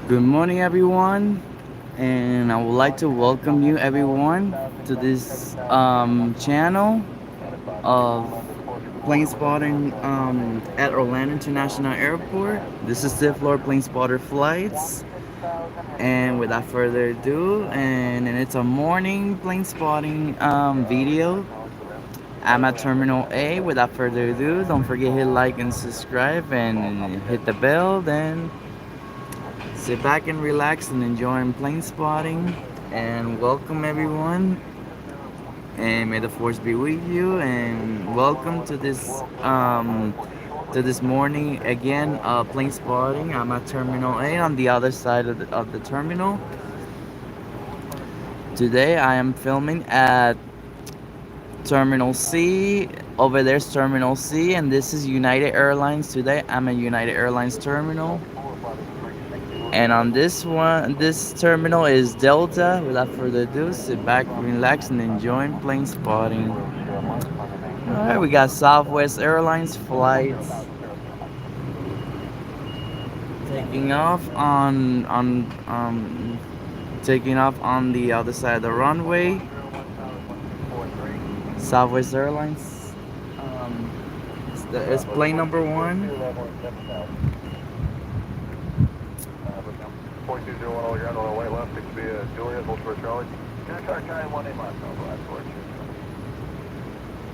Good morning, everyone, and I would like to welcome you, everyone, to this channel of plane spotting at Orlando International Airport. This is Sithlord Plane Spotter Flights, and without further ado, and it's a morning plane spotting video. I'm at Terminal A. Without further ado, don't forget to hit like and subscribe and hit the bell. Then sit back and relax and enjoy plane spotting. And welcome everyone. And may the force be with you. And welcome to this morning again plane spotting. I'm at Terminal A on the other side of the terminal. Today I am filming at Terminal C. Over there's Terminal C, and this is United Airlines. Today I'm at United Airlines terminal, and on this terminal is Delta. Without further ado, sit back, relax, and enjoy plane spotting. All right, we got Southwest Airlines flights taking off taking off on the other side of the runway. Southwest Airlines. It's plane number 1.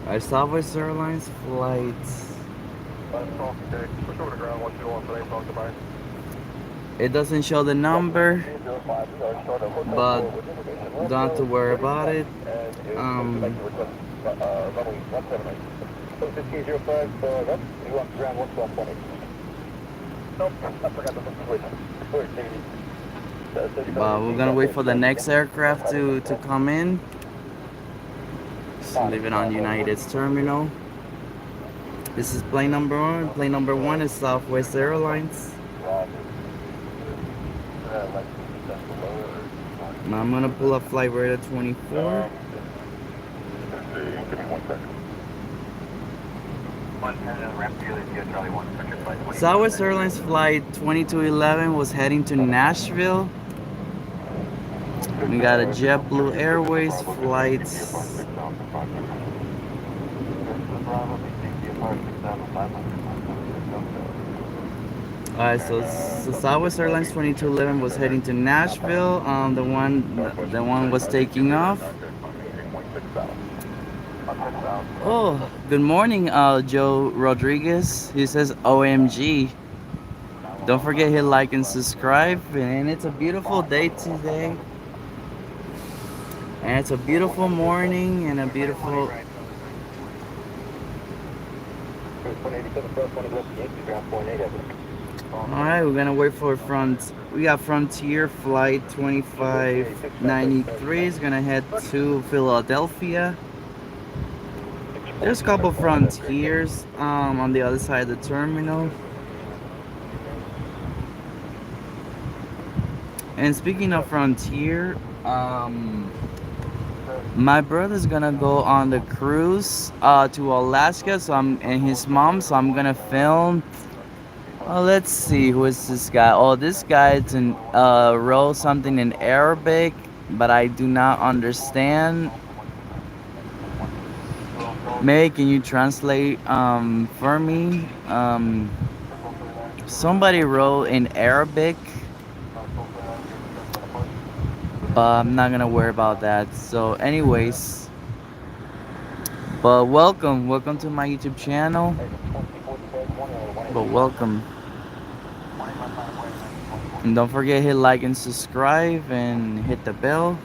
Alright, Southwest Airlines flights. It doesn't show the number, but don't have to worry about it. But we're gonna wait for the next aircraft to come in. Just leave it on United's terminal. This is plane number 1. Plane number 1 is Southwest Airlines. Now I'm gonna pull up flight radar 24. Southwest Airlines flight 2211 was heading to Nashville. We got a JetBlue Airways flights. Alright, so Southwest Airlines 2211 was heading to Nashville. The one was taking off. Oh, good morning, Joe Rodriguez. He says OMG. Don't forget to hit like and subscribe. And it's a beautiful day today. And it's a beautiful morning and a beautiful... Alright, we're gonna wait for we got Frontier flight 2593 is gonna head to Philadelphia. There's a couple Frontiers on the other side of the terminal. And speaking of Frontier, my brother's gonna go on the cruise to Alaska, and his mom, so I'm gonna film. Oh, let's see, who is this guy? Oh, this guy wrote something in Arabic, but I do not understand. Maybe can you translate for me? Somebody wrote in Arabic, but I'm not gonna worry about that. So anyways, but welcome to my YouTube channel. But welcome. And don't forget hit like and subscribe and hit the bell.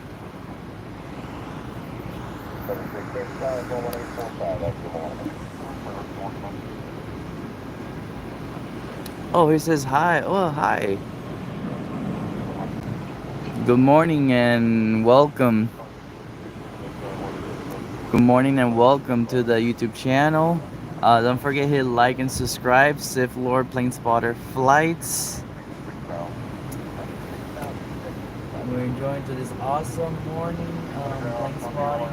Oh, he says hi. Oh, hi. Good morning and welcome. Good morning and welcome to the YouTube channel. Don't forget hit like and subscribe. Sithlord Plane Spotter Flights. We're enjoying to this awesome morning plane spotting.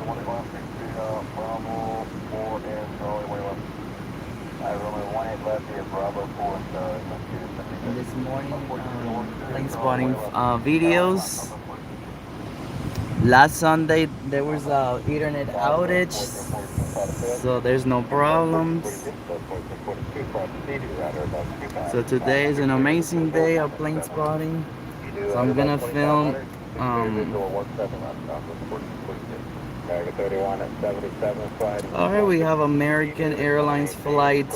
And this morning plane spotting videos. Last Sunday there was a internet outage, so there's no problems. So today is an amazing day of plane spotting. So I'm gonna film alright, we have American Airlines flight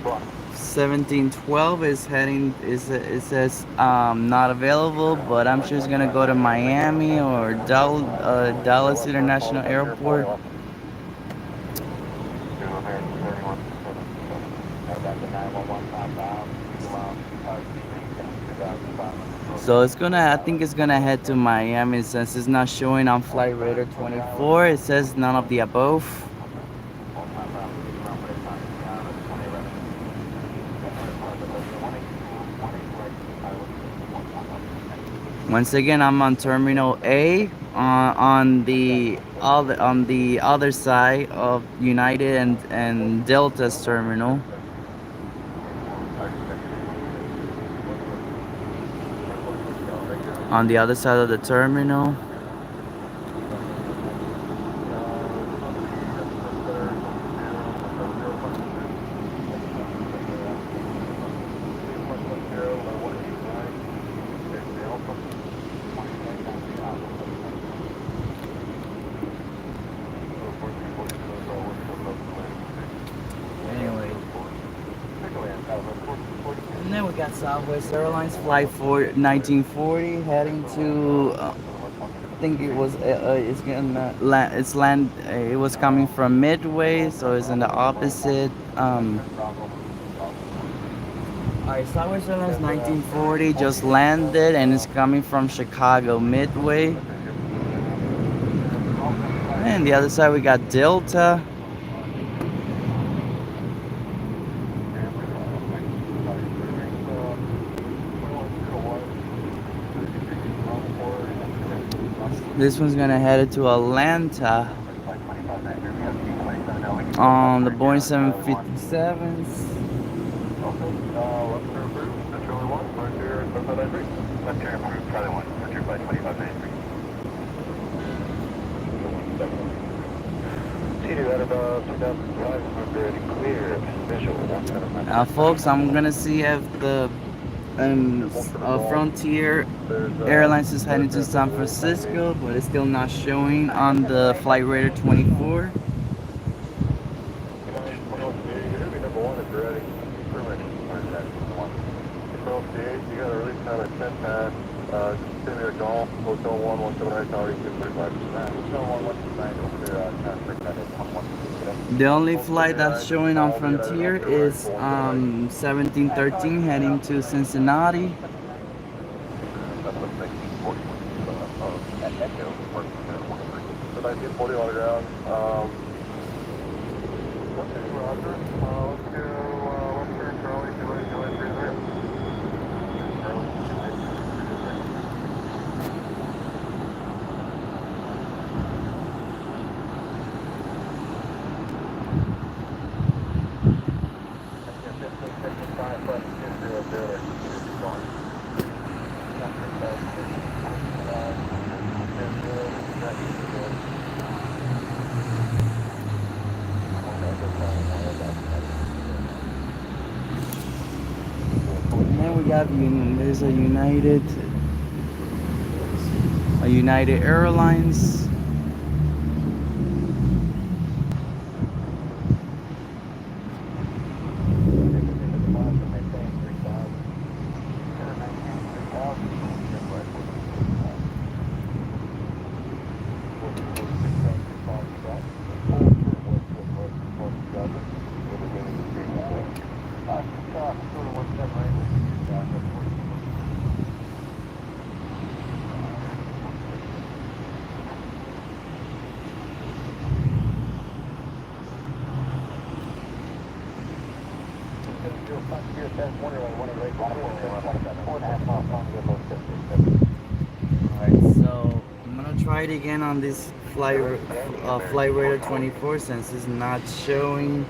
1712 is heading, it says not available, but I'm sure it's gonna go to Miami or Dallas International Airport. So it's gonna, I think it's gonna head to Miami since it's not showing on Flight Radar 24. It says none of the above. Once again, I'm on Terminal A on the other side of United and Delta's terminal. On the other side of the terminal. And then we got Southwest Airlines flight 1940 heading to I think it was it's gonna land, it was coming from Midway, so it's in the opposite. Alright, Southwest Airlines 1940 just landed and it's coming from Chicago Midway. And the other side we got Delta. This one's gonna head it to Atlanta on the Boeing 757s. Now, folks, I'm gonna see if the Frontier Airlines is heading to San Francisco, but it's still not showing on the Flight Radar 24. The only flight that's showing on Frontier is 1713 heading to Cincinnati. And then we got there's a United Airlines. Alright, so I'm gonna try it again on this flight radar 24 since it's not showing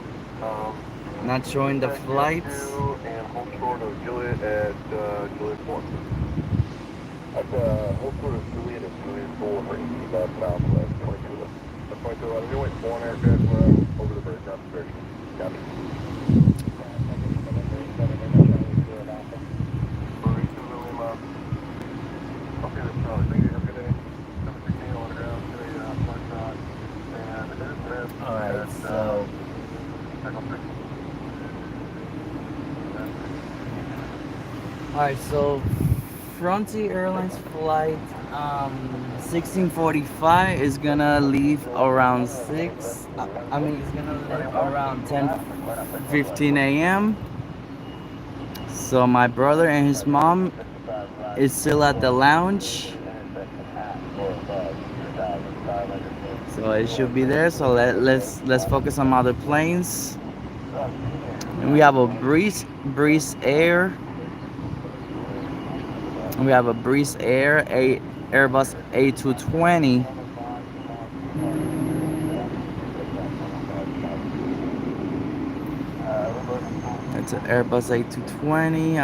the flights. And hold short of Juliet at Juliet 4. At hold short of Juliet at Juliet 4, southwest, 22 left. 22 left. You're waiting for an aircraft over the bridge, not the bridge. Copy. Okay, that's all. Thank you. Have a good day. Number 16 on the ground, and Alright, so Frontier Airlines flight 1645 is gonna leave around 6. I mean, it's gonna leave around 10:15 a.m. So my brother and his mom is still at the lounge. So it should be there. So let's focus on other planes. And we have a Breeze Air. We have a Breeze Air, a Airbus A220. It's an Airbus A220.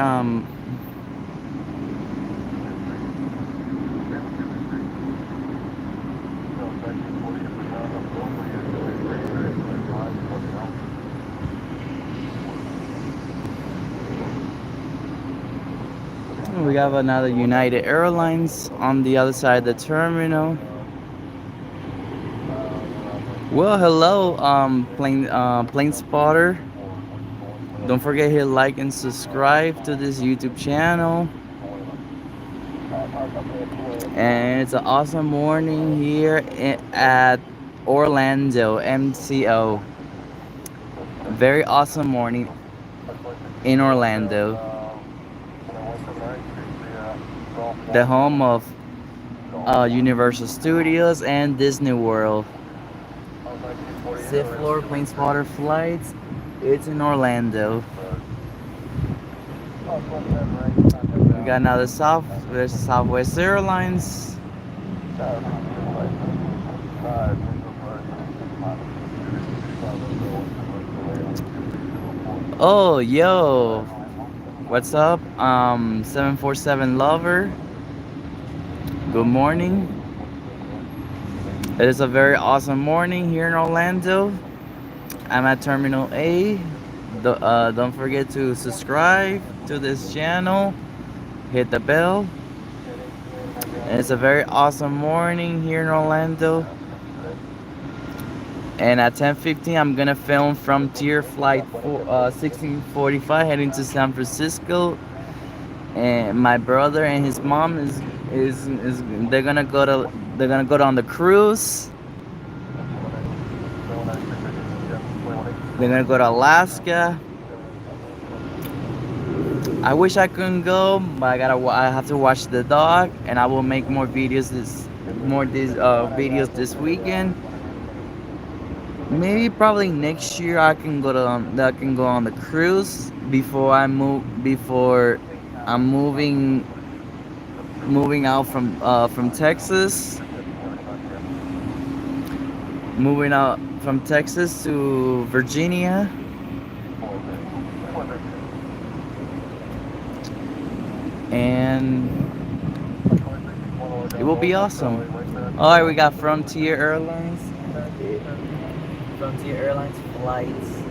We have another United Airlines on the other side of the terminal. Well, hello, plane spotter. Don't forget to hit like and subscribe to this YouTube channel. And it's an awesome morning here at Orlando MCO. Very awesome morning in Orlando, the home of Universal Studios and Disney World. Sithlord plane spotter flights. It's in Orlando. We got another there's Southwest Airlines. Oh, yo, what's up? 747 lover. Good morning. It is a very awesome morning here in Orlando. I'm at Terminal A. Don't forget to subscribe to this channel. Hit the bell. And it's a very awesome morning here in Orlando. And at 10:15, I'm gonna film Frontier Flight 1645 heading to San Francisco. And my brother and his mom is they're gonna go on the cruise. They're gonna go to Alaska. I wish I couldn't go, but I have to watch the dog, and I will make more videos videos this weekend. Maybe probably next year I can go on the cruise before I'm moving out from Texas. Moving out from Texas to Virginia. And it will be awesome. Alright, we got Frontier Airlines. Frontier Airlines flights.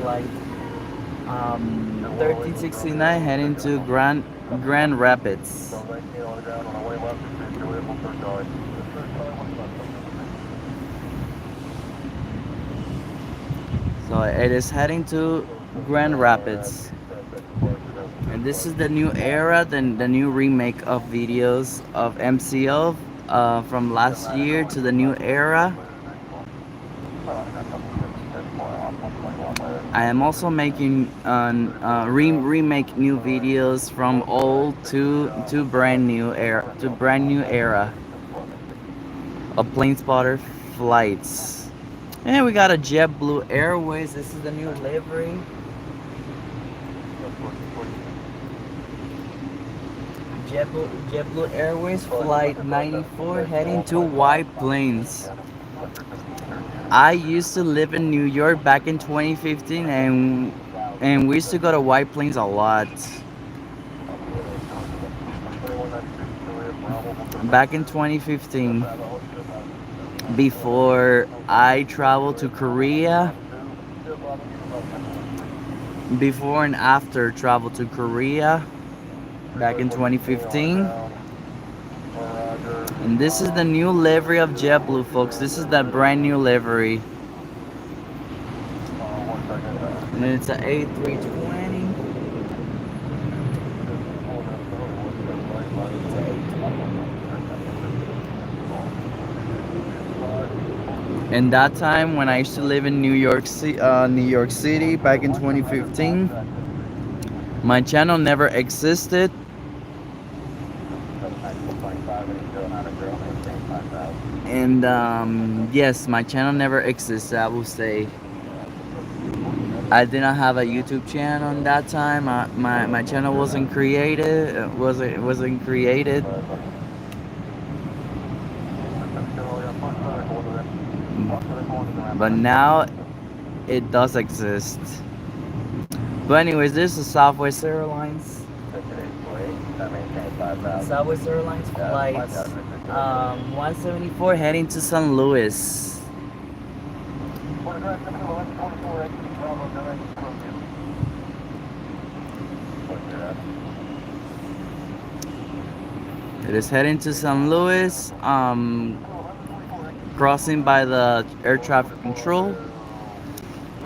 Flight 1369 heading to Grand Rapids. So it is heading to Grand Rapids. And this is the new era, the new remake of videos of MCO from last year to the new era. I am also making remake new videos from old to brand new era of plane spotter flights. And we got a JetBlue Airways. This is the new livery. JetBlue Airways Flight 94 heading to White Plains. I used to live in New York back in 2015, and we used to go to White Plains a lot. Back in 2015, before I traveled to Korea, before and after travel to Korea, back in 2015. And this is the new livery of JetBlue, folks. This is that brand new livery. And it's an A320. And that time when I used to live in New York City back in 2015, my channel never existed. And yes, my channel never existed. I will say I did not have a YouTube channel in that time. My channel wasn't created. Wasn't created. But now it does exist. But anyways, this is Southwest Airlines. Southwest Airlines flight 174 heading to St. Louis. It is heading to St. Louis, crossing by the air traffic control.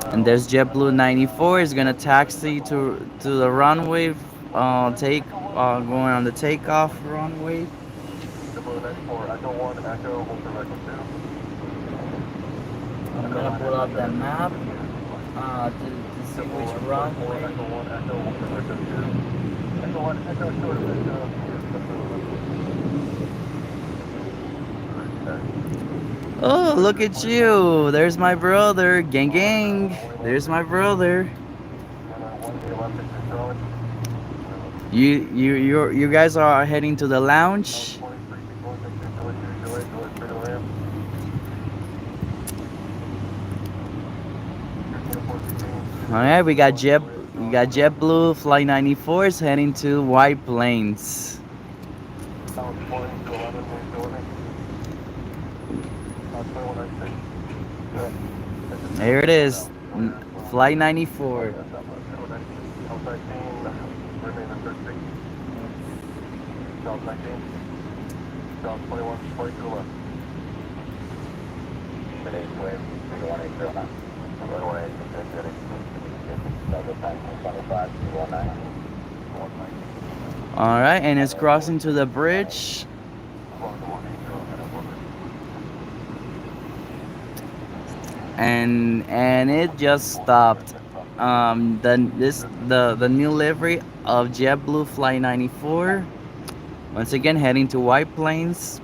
And there's JetBlue 94 is gonna taxi to the runway, going on the takeoff runway. I'm gonna pull up the map to see which runway. Oh, look at you! There's my brother, gang gang. There's my brother. You guys are heading to the lounge. All right, we got JetBlue Flight 94 is heading to White Plains. There it is, Flight 94. All right, and it's crossing to the bridge. And it just stopped. The new livery of JetBlue Flight 94. Once again, heading to White Plains.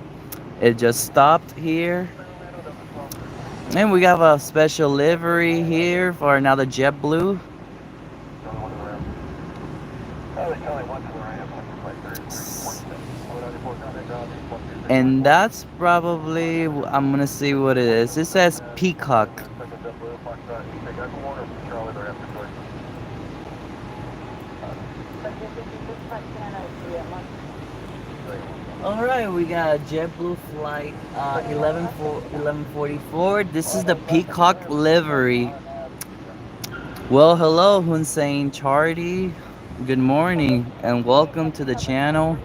It just stopped here. And we have a special livery here for another JetBlue. And that's probably, I'm gonna see what it is. It says Peacock. Alright, we got a JetBlue flight 1144. This is the Peacock livery. Well, hello Hussein Chardy. Good morning and welcome to the channel.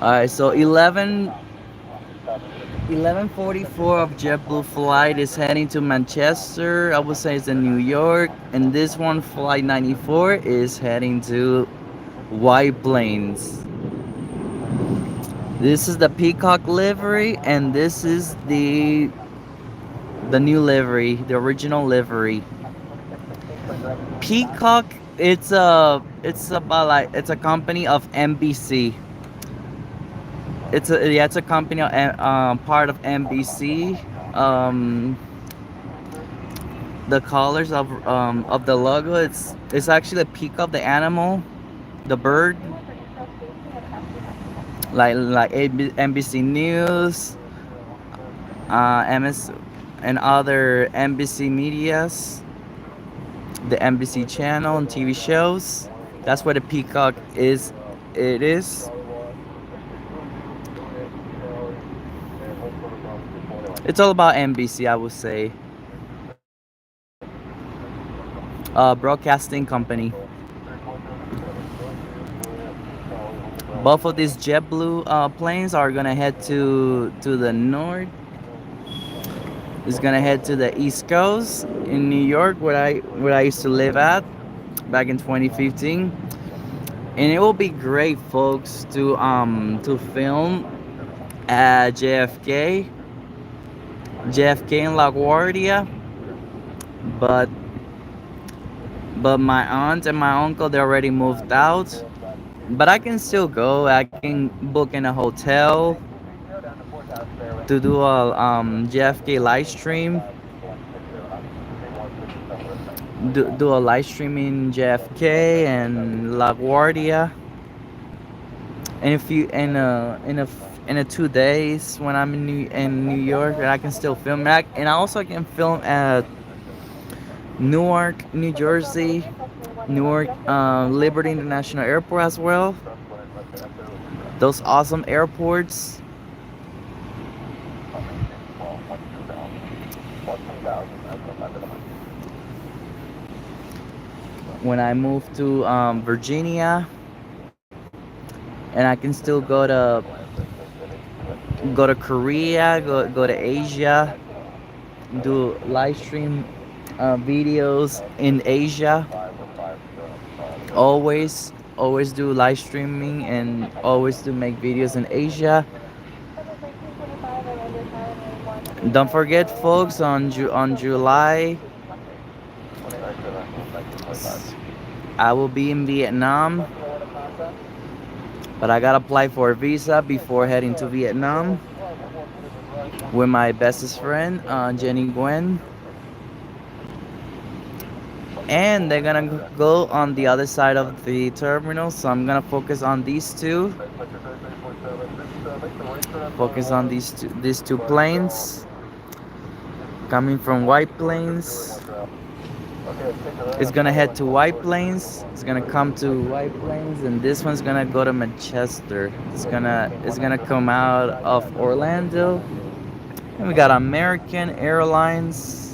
Alright, so 1144 of JetBlue flight is heading to Manchester. I would say it's in New York. And this one, flight 94, is heading to White Plains. This is the peacock livery, and this is the new livery, the original livery. Peacock, it's about like it's a company of NBC. It's a company part of NBC. Um, the colors of the logo, it's actually a peacock, the animal, the bird, like NBC News, MS, and other NBC medias, the NBC channel and TV shows. That's where the peacock is. It is. It's all about NBC, I would say. Broadcasting company. Both of these JetBlue planes are gonna head to the north. It's gonna head to the East Coast in New York, where I used to live at back in 2015. And it will be great, folks, to film at JFK in LaGuardia. But my aunt and my uncle, they already moved out. But I can still go. I can book in a hotel to do a JFK live stream. Do a live stream in JFK and LaGuardia. And if you in a 2 days when I'm in New York, and I can still film. And I also can film at Newark, New Jersey, Newark Liberty International Airport as well. Those awesome airports. When I moved to Virginia, and I can still go to Korea, go to Asia, do live stream videos in Asia. Always do live streaming and always do make videos in Asia. Don't forget, folks, on July, I will be in Vietnam, but I gotta apply for a visa before heading to Vietnam with my bestest friend, Jenny Gwen. And they're gonna go on the other side of the terminal, so I'm gonna focus on these two. Focus on these two planes coming from White Plains. It's gonna head to White Plains. It's gonna come to White Plains, and this one's gonna go to Manchester. It's gonna come out of Orlando. And we got American Airlines.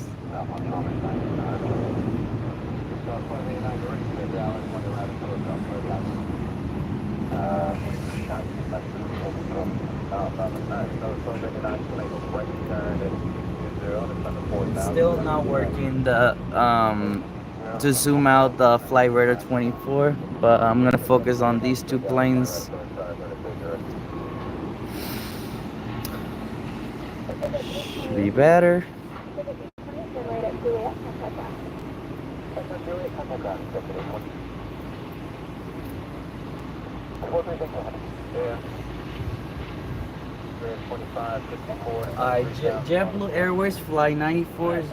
Still not working the to zoom out the Flight Radar 24, but I'm gonna focus on these two planes. Should be better. JetBlue Airways Flight 94 is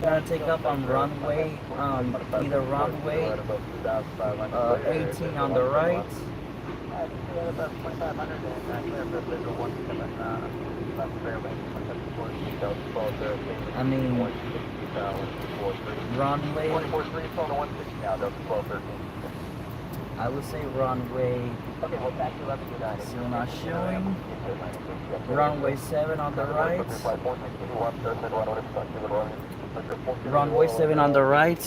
gonna take up on runway, either runway 18 on the right. I mean, runway. I would say runway. Still not showing. Runway 7 on the right. Runway 7 on the right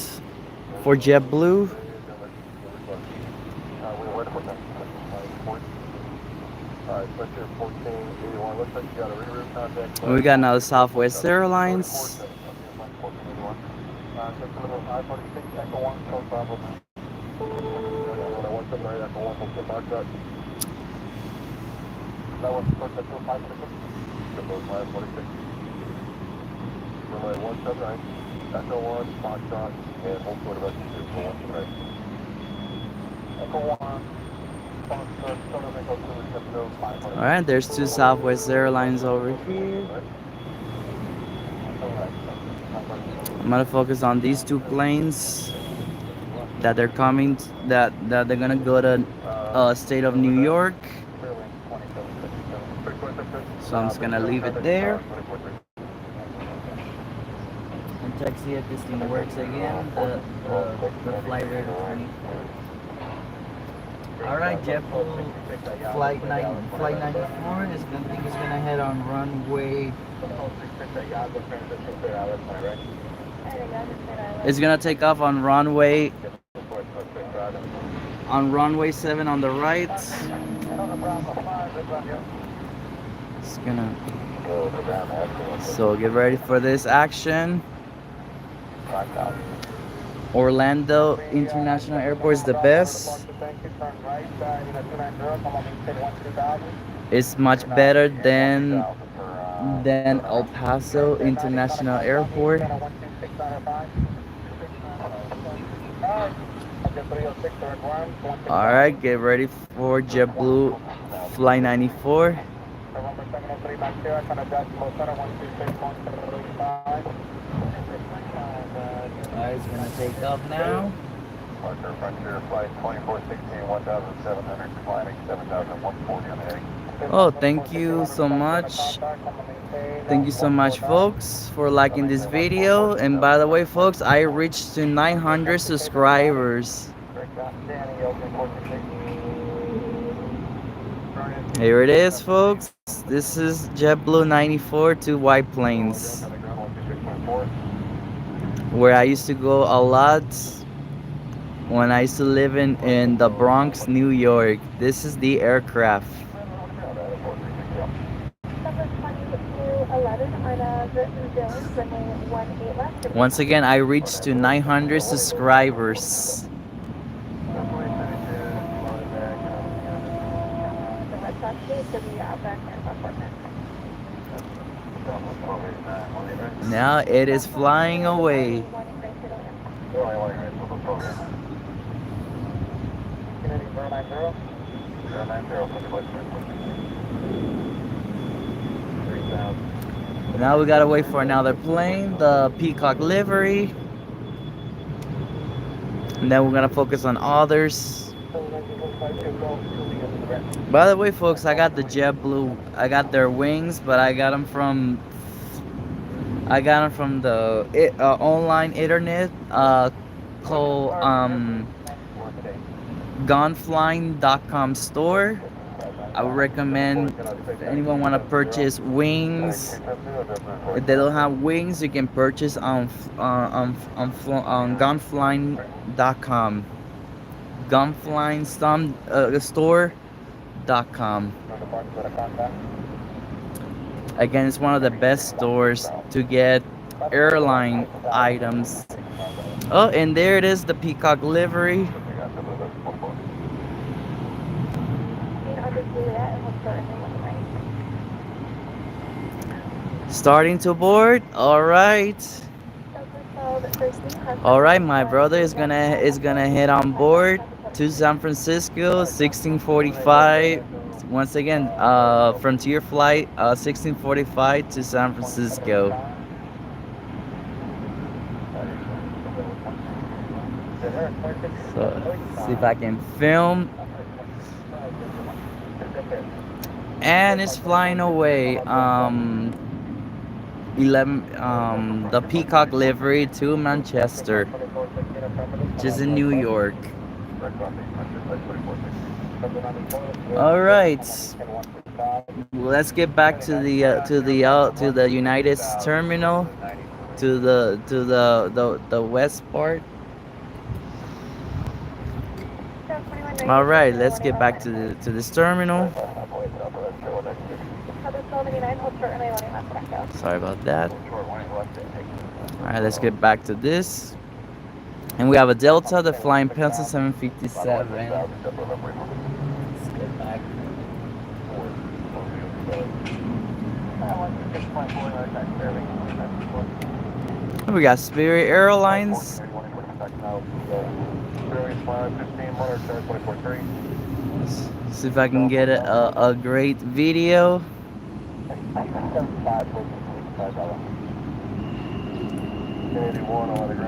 for JetBlue. We got now Southwest Airlines. That was first at 2546. JetBlue last 46. Runway 179. Echo 1, Foxtrot, and hold short of exit for 179. Echo 1, Foxtrot, Southern Echo 2, JetBlue 500. All right, there's two Southwest Airlines over here. I'm gonna focus on these two planes that they're coming, that they're gonna go to state of New York. So I'm just gonna leave it there and check see if this thing works again. The flight radar 24. All right, JetBlue flight 94 is gonna head on runway. It's gonna take off on runway 7 on the right. It's gonna. So get ready for this action. Orlando International Airport is the best. It's much better than El Paso International Airport. All right, get ready for JetBlue Flight 94. Alright, it's gonna take off now. Frontier flight 2416, 1,700, climbing 7,140 on the heading. Oh, thank you so much. Thank you so much, folks, for liking this video. And by the way, folks, I reached to 900 subscribers. Here it is, folks. This is JetBlue 94 to White Plains, where I used to go a lot when I used to live in the Bronx, New York. This is the aircraft. Once again, I reached to 900 subscribers. Now it is flying away. Now we gotta wait for another plane, the Peacock livery. And then we're gonna focus on others. By the way, folks, I got the JetBlue. I got their wings, but I got them from the online internet called gonflying.com store. I would recommend if anyone want to purchase wings. If they don't have wings, you can purchase on gonflying.com. Gonflying store.com. Again, it's one of the best stores to get airline items. Oh, and there it is, the Peacock livery. Starting to board. All right. All right, my brother is gonna head on board to San Francisco, 1645. Once again, Frontier flight 1645 to San Francisco. So see if I can film. And it's flying away. 11 the Peacock livery to Manchester, which is in New York. All right, let's get back to the United terminal, to the west part. All right, let's get back to this terminal. Sorry about that. All right, let's get back to this. And we have a Delta, the flying Pencil 757. Let's get back. We got Spirit Airlines. See if I can get a great video.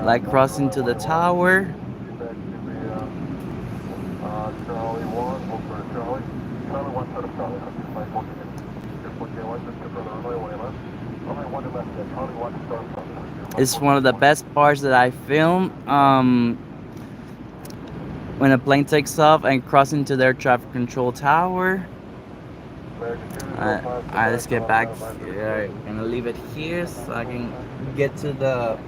Like crossing to the tower. Charlie 1, hold for Charlie. Charlie 1, set up Charlie. Okay, one, just get further runway 1 left. Runway 1 left, Charlie 1, start from. It's one of the best parts that I film. When a plane takes off and crossing to their traffic control tower. Alright, let's get back. I'm gonna leave it here so I can get to the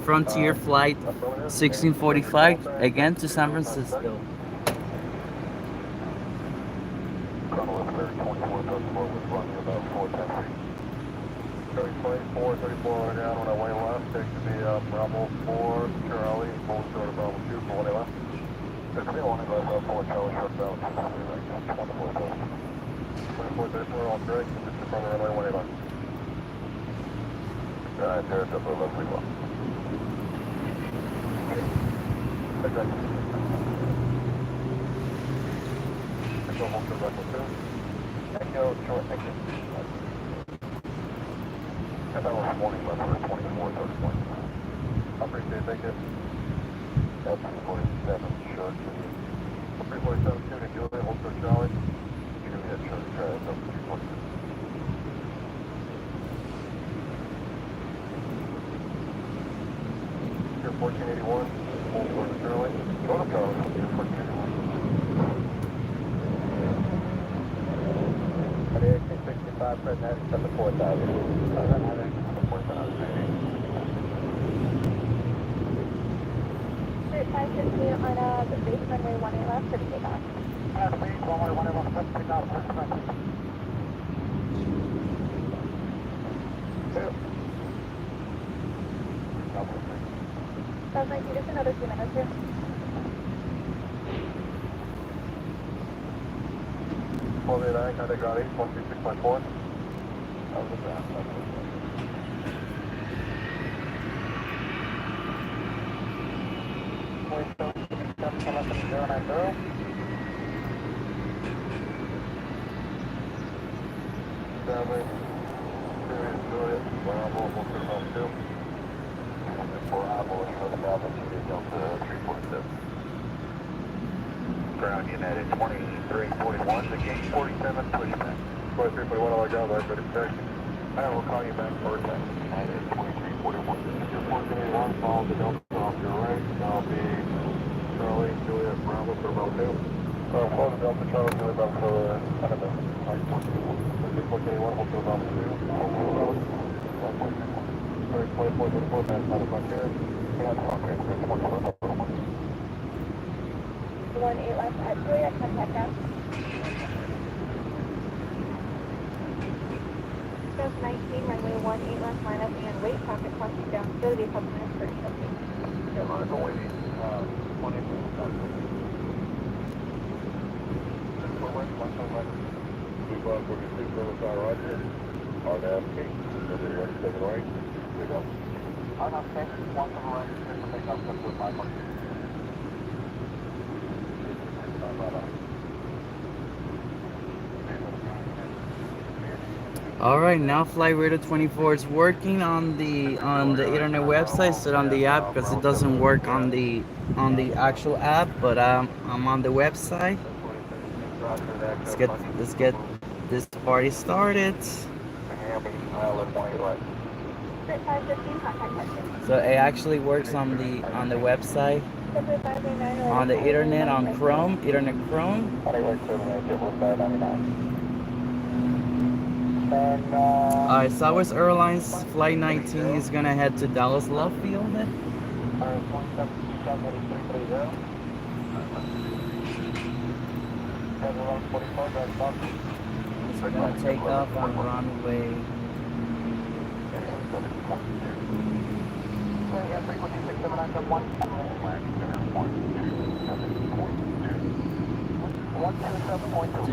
Frontier flight 1645 again to San Francisco. Four 34 down on our way left. Take to be Bravo 4, Charlie, full short of Bravo 2 for 1 left. Take to be 1 left, 4 Charlie, short Bravo 24, 34, all correct. Just in front of the runway 1 left. Alright, there's up the left, we go. Okay. Go home to Bravo 2. Echo, short exit. I thought it was morning, but it was 24, 34. I appreciate it, thank you. That's 47, short. 347, shooting, Julia, hold for Charlie. Julia, short, try it, up to 347. Here, 1481, hold for Charlie. Go to Charlie, here, 1481. 65, Fred, 97, 4000. On the base runway 1 left for takeoff. Runway 1 left, let's take off, first time. Sounds like you just another few minutes here. Contact ground 8, 136.4. That was the ground. Ground United 2341, the gate 47, pushback. 2341, all ground, right, ready to check. Alright, we'll call you back for a second. United 2341. Your 1481, follow the Delta off your right. That'll be Charlie, Juliet, Bravo for about 2. Follow the Delta, Charlie, Juliet, Bravo for, I don't know. Alright, 1481, hold to about 2. Sorry, 24, that's not a bunch here. Yeah, it's okay, 24. 1 left at Juliet, contact down. Just 19, runway 1 left, line up and wait, traffic crossing down, still be a couple minutes for shifting. Yeah, line up and waiting. 20 minutes. Move on 46, Riverside, Roger. RNAV, remember you're ready to take it right. Here we go. RNAV, 1 to the right, take off, come to the 500. Alright, now Flight Radar 24 is working on the internet website, so on the app, because it doesn't work on the actual app, but I'm on the website. Let's get this party started. So it actually works on the website, on the internet, on Chrome, Internet Chrome. Alright, Southwest Airlines Flight 19 is gonna head to Dallas Love Field. So we're gonna take off on runway. This is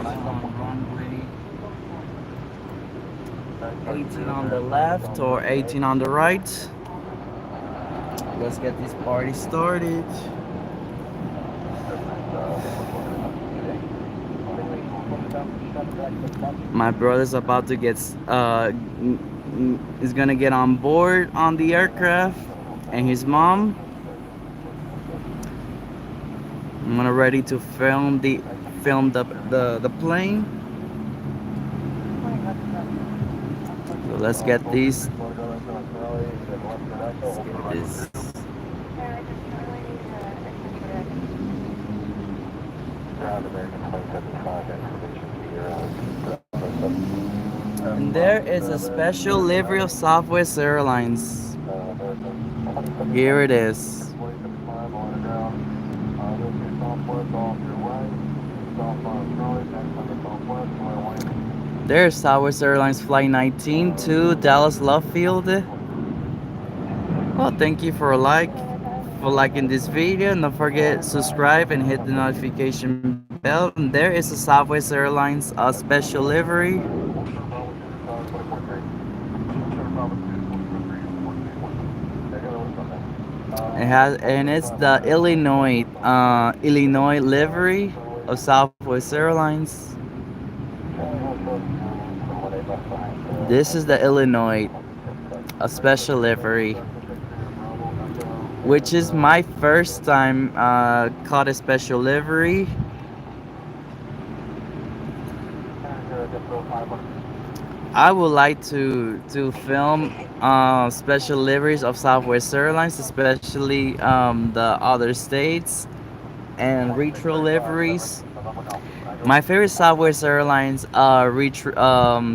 on runway 18 on the left or 18 on the right. Let's get this party started. My brother's about to get is gonna get on board on the aircraft, and his mom. I'm gonna ready to film the plane. So let's get this. And there is a special livery of Southwest Airlines. Here it is. There's Southwest Airlines Flight 19 to Dallas Love Field. Well, thank you for liking this video. And don't forget subscribe and hit the notification bell. And there is a Southwest Airlines special livery. It's the Illinois livery of Southwest Airlines. This is the Illinois, a special livery, which is my first time caught a special livery. I would like to film special liveries of Southwest Airlines, especially the other states, and retro liveries. My favorite Southwest Airlines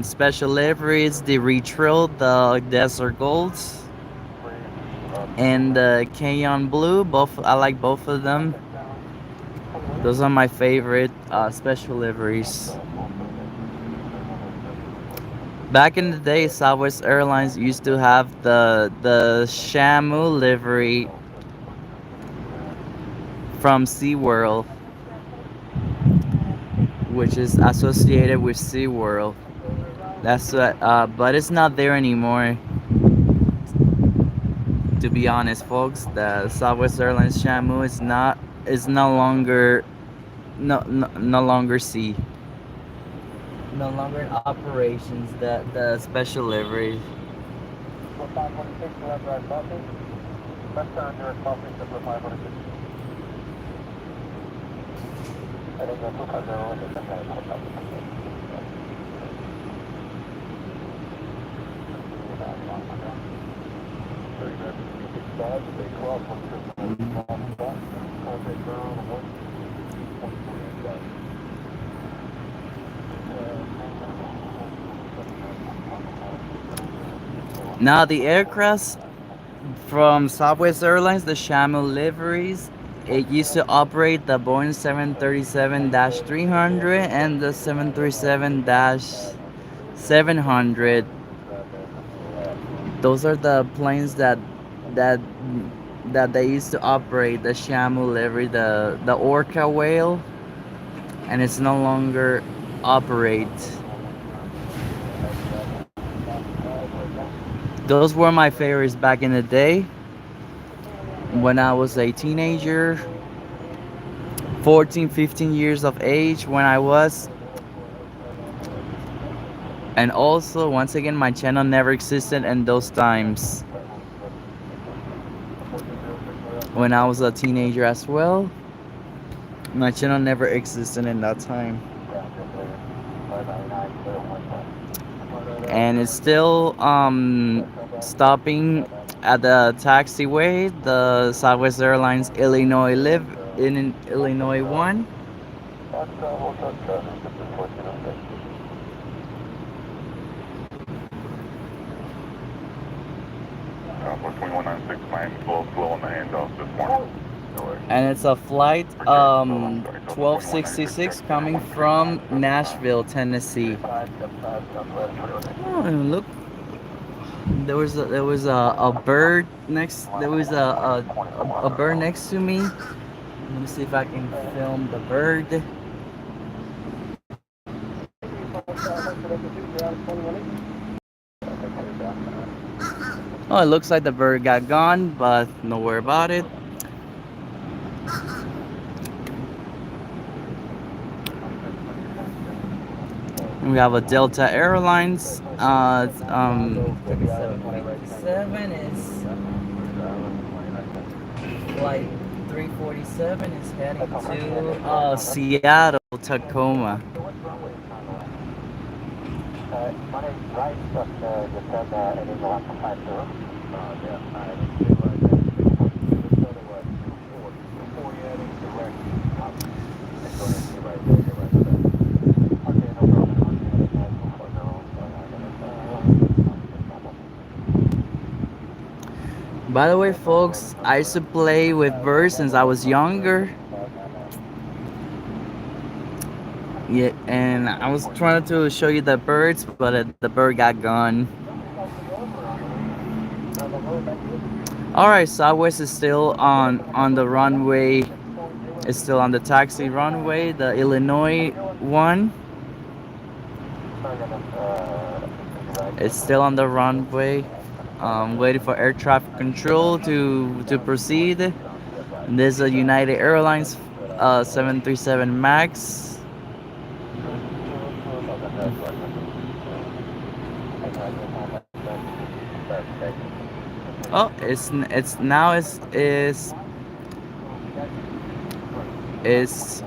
special liveries: the retro, the Desert Golds, and the Cayenne Blue. Both I like both of them. Those are my favorite special liveries. Back in the day, Southwest Airlines used to have the Shamu livery from SeaWorld, which is associated with SeaWorld. That's what, but it's not there anymore. To be honest, folks, the Southwest Airlines Shamu is no longer no longer sea. No longer in operations. The special livery. Now the aircrafts from Southwest Airlines, the Shamu liveries, it used to operate the Boeing 737-300 and the 737-700. Those are the planes that that they used to operate the Shamu livery, the Orca whale, and it's no longer operate. Those were my favorites back in the day when I was a teenager, 14, 15 years of age when I was. And also, once again, my channel never existed in those times when I was a teenager as well. My channel never existed in that time. And it's still stopping at the taxiway, the Southwest Airlines Illinois in Illinois 1. And it's a flight 1266 coming from Nashville, Tennessee. Oh, and look, there was a bird next. There was a bird next to me. Let me see if I can film the bird. Oh, it looks like the bird got gone, but no worry about it. We have a Delta Airlines. 3757 is flight 347 is heading to Seattle, Tacoma. My name's Bryce, just said an Eagle on 52. Yeah, I By the way, folks, I used to play with birds since I was younger. Yeah, and I was trying to show you the birds, but the bird got gone. All right, Southwest is still on the runway. It's still on the taxi runway, the Illinois one. It's still on the runway. Waiting for air traffic control to proceed. And there's a United Airlines 737 Max. Oh, it's now it's it's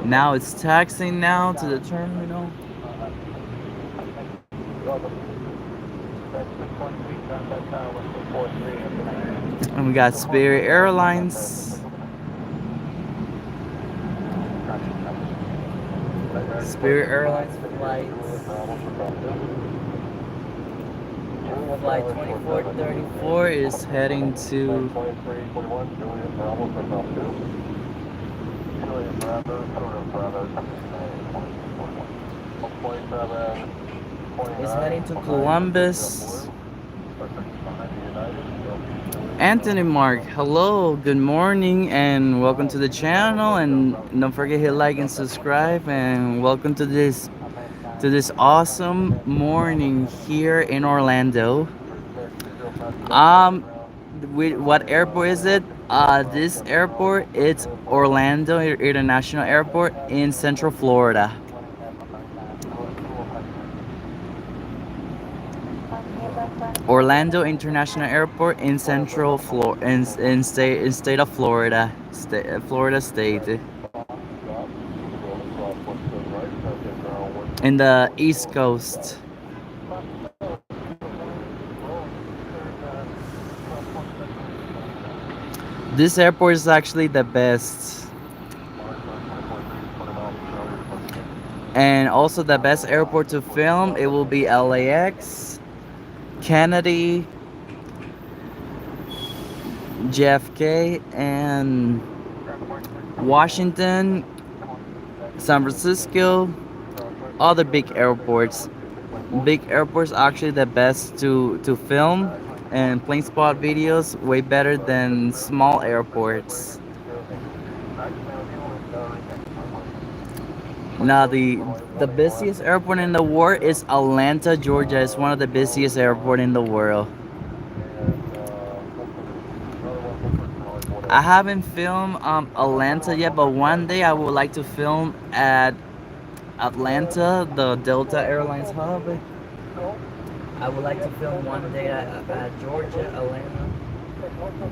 now it's taxiing now to the terminal. And we got Spirit Airlines. Spirit Airlines flight 2434 is heading to Columbus. Anthony Mark, hello, good morning, and welcome to the channel. And don't forget to hit like and subscribe. And welcome to this awesome morning here in Orlando. What airport is it? This airport, it's Orlando International Airport in Central Florida. Orlando International Airport in Central Florida, in state of Florida, Florida State, in the East Coast. This airport is actually the best, and also the best airport to film. It will be LAX, Kennedy, JFK, and Washington, San Francisco, other big airports. Big airports are actually the best to film and plane spot videos, way better than small airports. Now the busiest airport in the world is Atlanta, Georgia. It's one of the busiest airport in the world. I haven't filmed Atlanta yet, but one day I would like to film at Atlanta, the Delta Airlines hub. I would like to film one day at Georgia, Atlanta,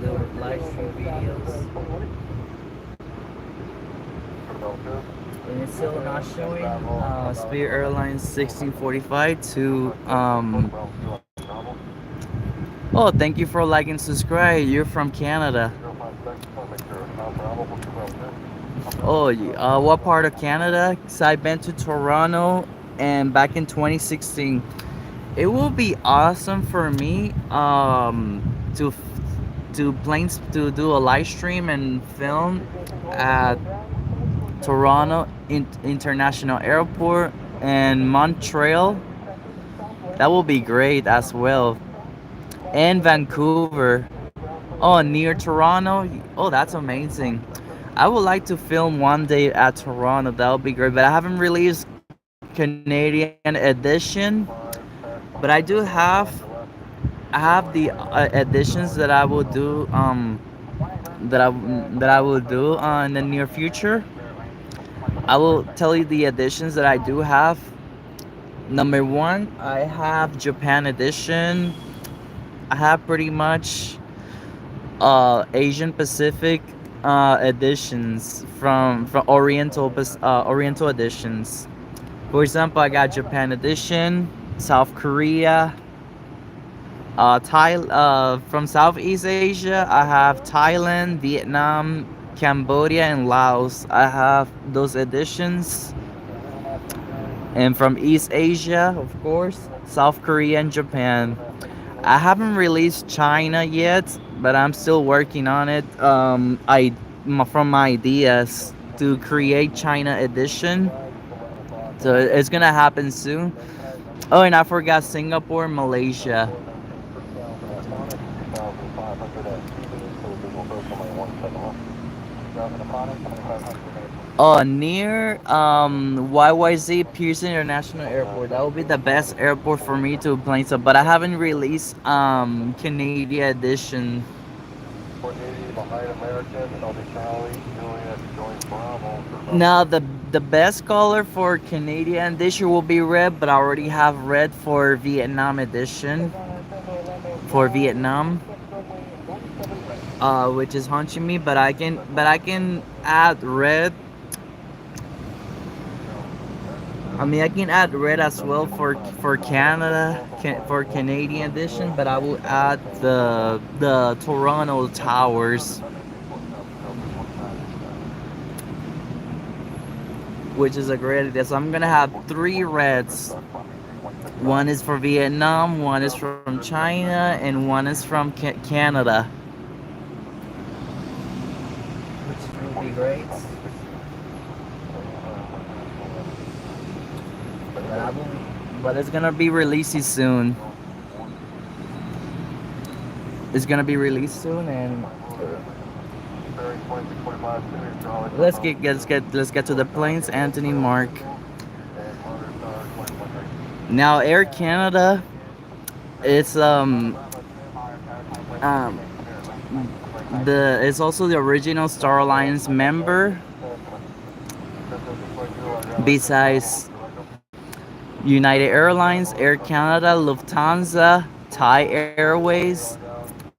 do live stream videos. And it's still not showing. Spirit Airlines 1645 to Oh, thank you for liking and subscribe. You're from Canada. Oh, what part of Canada? So I've been to Toronto and back in 2016. It will be awesome for me to do a live stream and film at Toronto International Airport and Montreal. That will be great as well. And Vancouver. Oh, near Toronto. Oh, that's amazing. I would like to film one day at Toronto. That would be great. But I haven't released Canadian edition. But I have the additions that I will do that I will do in the near future. I will tell you the additions that I do have. Number one, I have Japan edition. I have pretty much Asian Pacific editions from Oriental editions. For example, I got Japan edition, South Korea, from Southeast Asia. I have Thailand, Vietnam, Cambodia, and Laos. I have those editions. And from East Asia, of course, South Korea and Japan. I haven't released China yet, but I'm still working on it. From my ideas to create China edition, so it's gonna happen soon. Oh, and I forgot Singapore, Malaysia. Oh, near YYZ Pearson International Airport. That would be the best airport for me to plane stuff. But I haven't released Canadian edition. 480 behind American, Delta Charlie, Juliet, join Bravo. Now the best color for Canadian edition will be red, but I already have red for Vietnam edition. For Vietnam, which is haunching me, but I can add red. I mean, I can add red as well for Canada, for Canadian edition, but I will add the Toronto Towers, which is a great idea. So I'm gonna have three reds. One is for Vietnam, one is from China, and one is from Canada, which will be great. But it's gonna be released soon. It's gonna be released soon, and let's get to the planes. Anthony Mark. Now Air Canada, it's um it's also the original Star Alliance member. Besides United Airlines, Air Canada, Lufthansa, Thai Airways,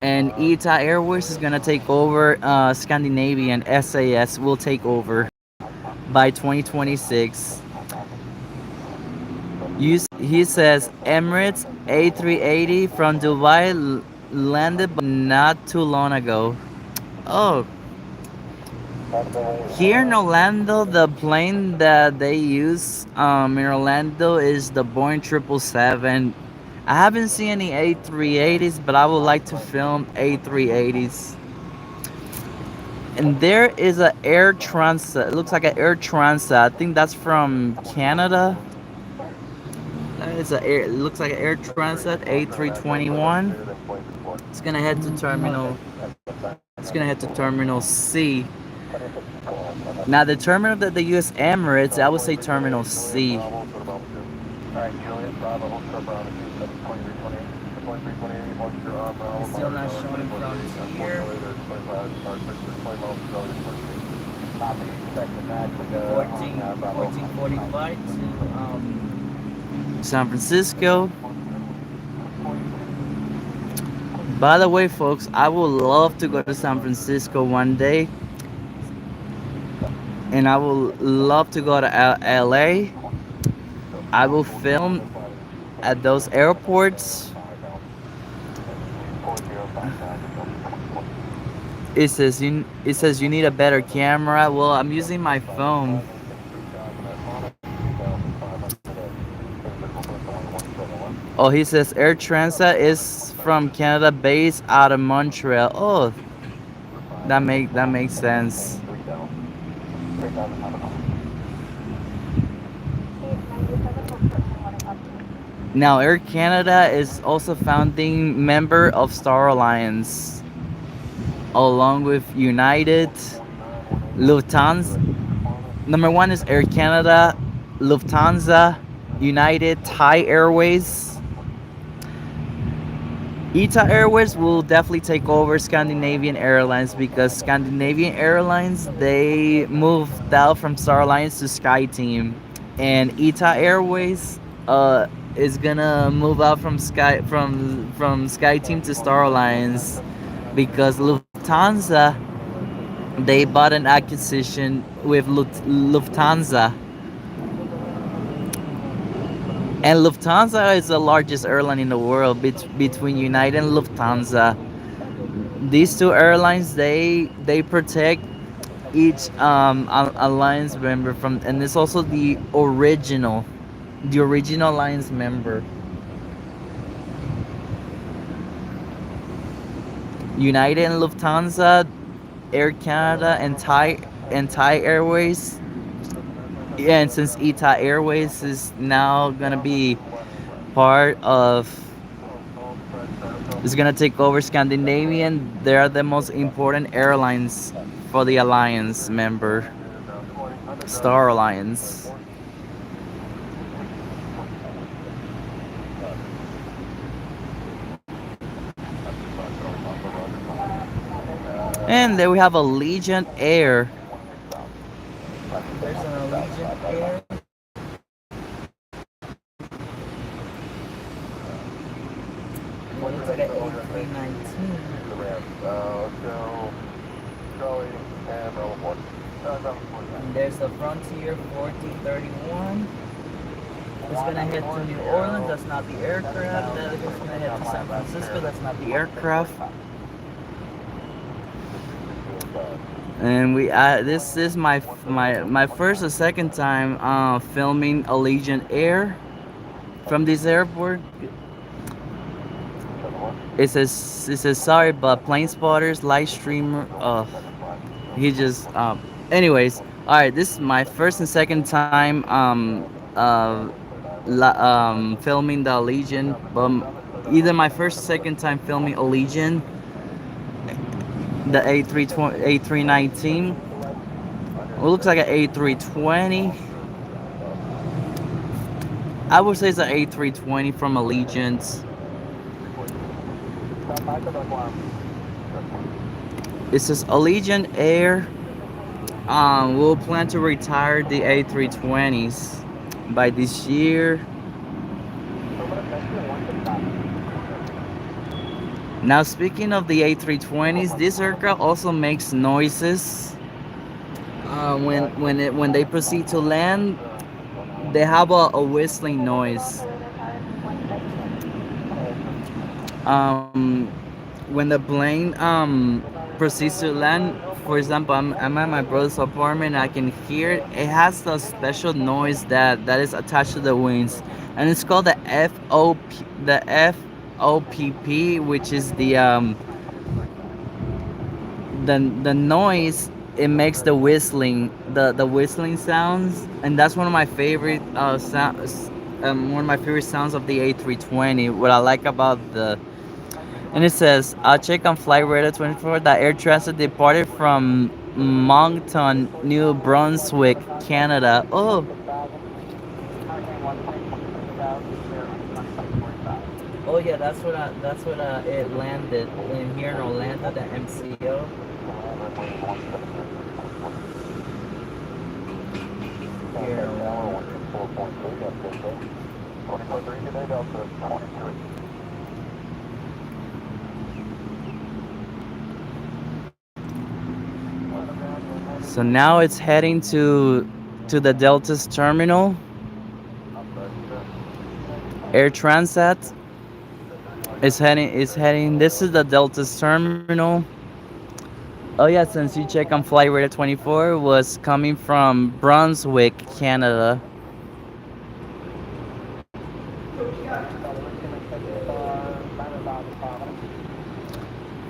and ETA Airways is gonna take over. Scandinavian SAS will take over by 2026. He says Emirates A380 from Dubai landed but not too long ago. Oh, here in Orlando, the plane that they use in Orlando is the Boeing 777. I haven't seen any A380s, but I would like to film A380s. And there is a Air Transat. It looks like an Air Transat. I think that's from Canada. It looks like an Air Transat A321. It's gonna head to terminal. It's gonna head to Terminal C. Now the terminal that they use Emirates, I would say Terminal C. It's still not showing from here. 1445 to San Francisco. By the way, folks, I would love to go to San Francisco one day, and I would love to go to LA. I will film at those airports. It says you need a better camera. Well, I'm using my phone. Oh, he says Air Transat is from Canada, based out of Montreal. Oh, that makes sense. Now, Air Canada is also founding member of Star Alliance, along with United, Lufthansa. Number one is Air Canada, Lufthansa, United, Thai Airways. ITA Airways will definitely take over Scandinavian Airlines because Scandinavian Airlines they moved out from Star Alliance to SkyTeam, and ITA Airways is gonna move out from SkyTeam to Star Alliance because Lufthansa they bought an acquisition with Lufthansa, and Lufthansa is the largest airline in the world between United and Lufthansa. These two airlines they protect each alliance member from, and it's also the original alliance member. United and Lufthansa, Air Canada, and Thai Airways. Yeah, and since ITA Airways is now gonna be part of is gonna take over Scandinavian, they are the most important airlines for the alliance member, Star Alliance. And then we have Allegiant Air. There's an Allegiant Air. It looks like an A319. And there's the Frontier 1431. It's gonna head to New Orleans. That's not the aircraft. That is gonna head to San Francisco. That's not the aircraft. And this is my first or second time filming Allegiant Air from this airport. It says sorry, but plane spotters live streamer. He just anyways, all right, this is my first and second time filming the Allegiant, either my first or second time filming Allegiant, the A319. It looks like an A320. I would say it's an A320 from Allegiant. It says Allegiant Air will plan to retire the A320s by this year. Now, speaking of the A320s, this aircraft also makes noises. When they proceed to land, they have a whistling noise. Um, when the plane proceeds to land, for example, I'm at my brother's apartment. I can hear it. It has a special noise that is attached to the wings, and it's called the FOPP, which is the noise. It makes the whistling sounds, and that's one of my favorite sounds. One of my favorite sounds of the A320. What I like about the and it says, I'll check on flight radar 24 that air transit departed from Moncton, New Brunswick, Canada. Oh yeah, that's what it landed in here in Orlando, the MCO. Here in Orlando. So now it's heading to the Delta's terminal, Air Transat. Is heading. This is the Delta's terminal. Oh yeah, since you check on flight radar 24 was coming from Brunswick, Canada.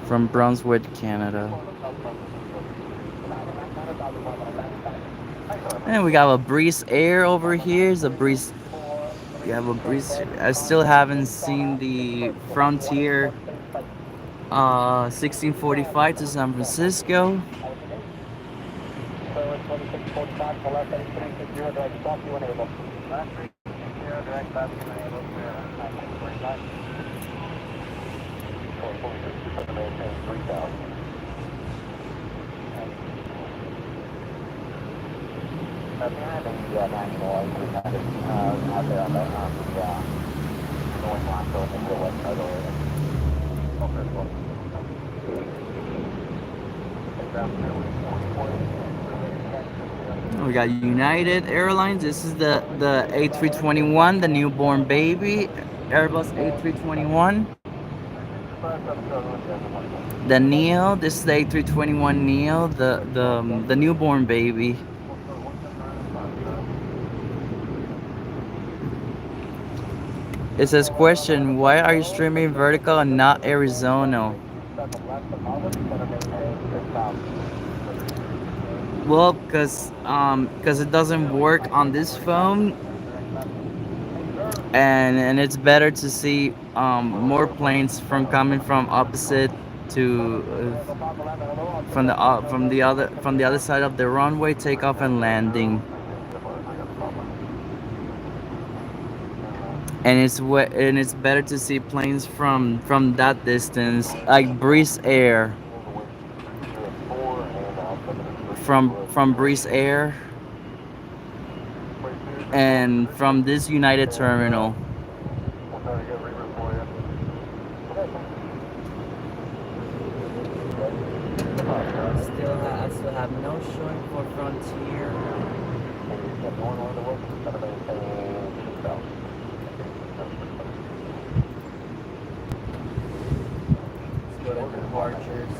From Brunswick, Canada. And we got a Breeze Air over here. It's a Breeze. We have a Breeze. I still haven't seen the Frontier 1645 to San Francisco. to maintain 3,000. Behind the national we kind of out there on the north line, so in the west side area. Okay, cool. We got United Airlines. This is the A321, the newborn baby, Airbus A321. The Neo. This is the A321 Neo, the newborn baby. It says question: why are you streaming vertical and not horizontal? Well, cause it doesn't work on this phone, and it's better to see more planes from coming from opposite to from the other side of the runway, takeoff and landing. And it's better to see planes from that distance, like Breeze Air, from Breeze Air, and from this United terminal. I still have no showing for Frontier. Let's go to departures.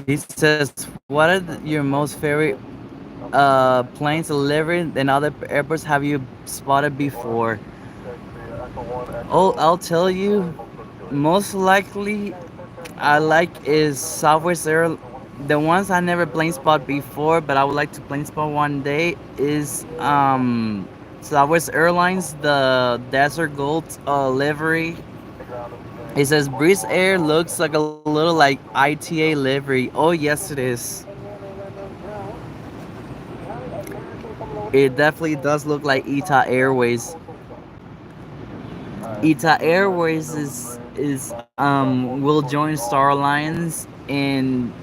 He says, "What are your most favorite planes delivered than other airports have you spotted before?" Oh, I'll tell you. Most likely, I like is Southwest Air. The ones I never plane spot before, but I would like to plane spot one day is Southwest Airlines, the Desert Gold livery. It says Breeze Air looks like a little like ITA livery. Oh yes, it is. It definitely does look like ETA Airways. ETA Airways is will join Star Alliance in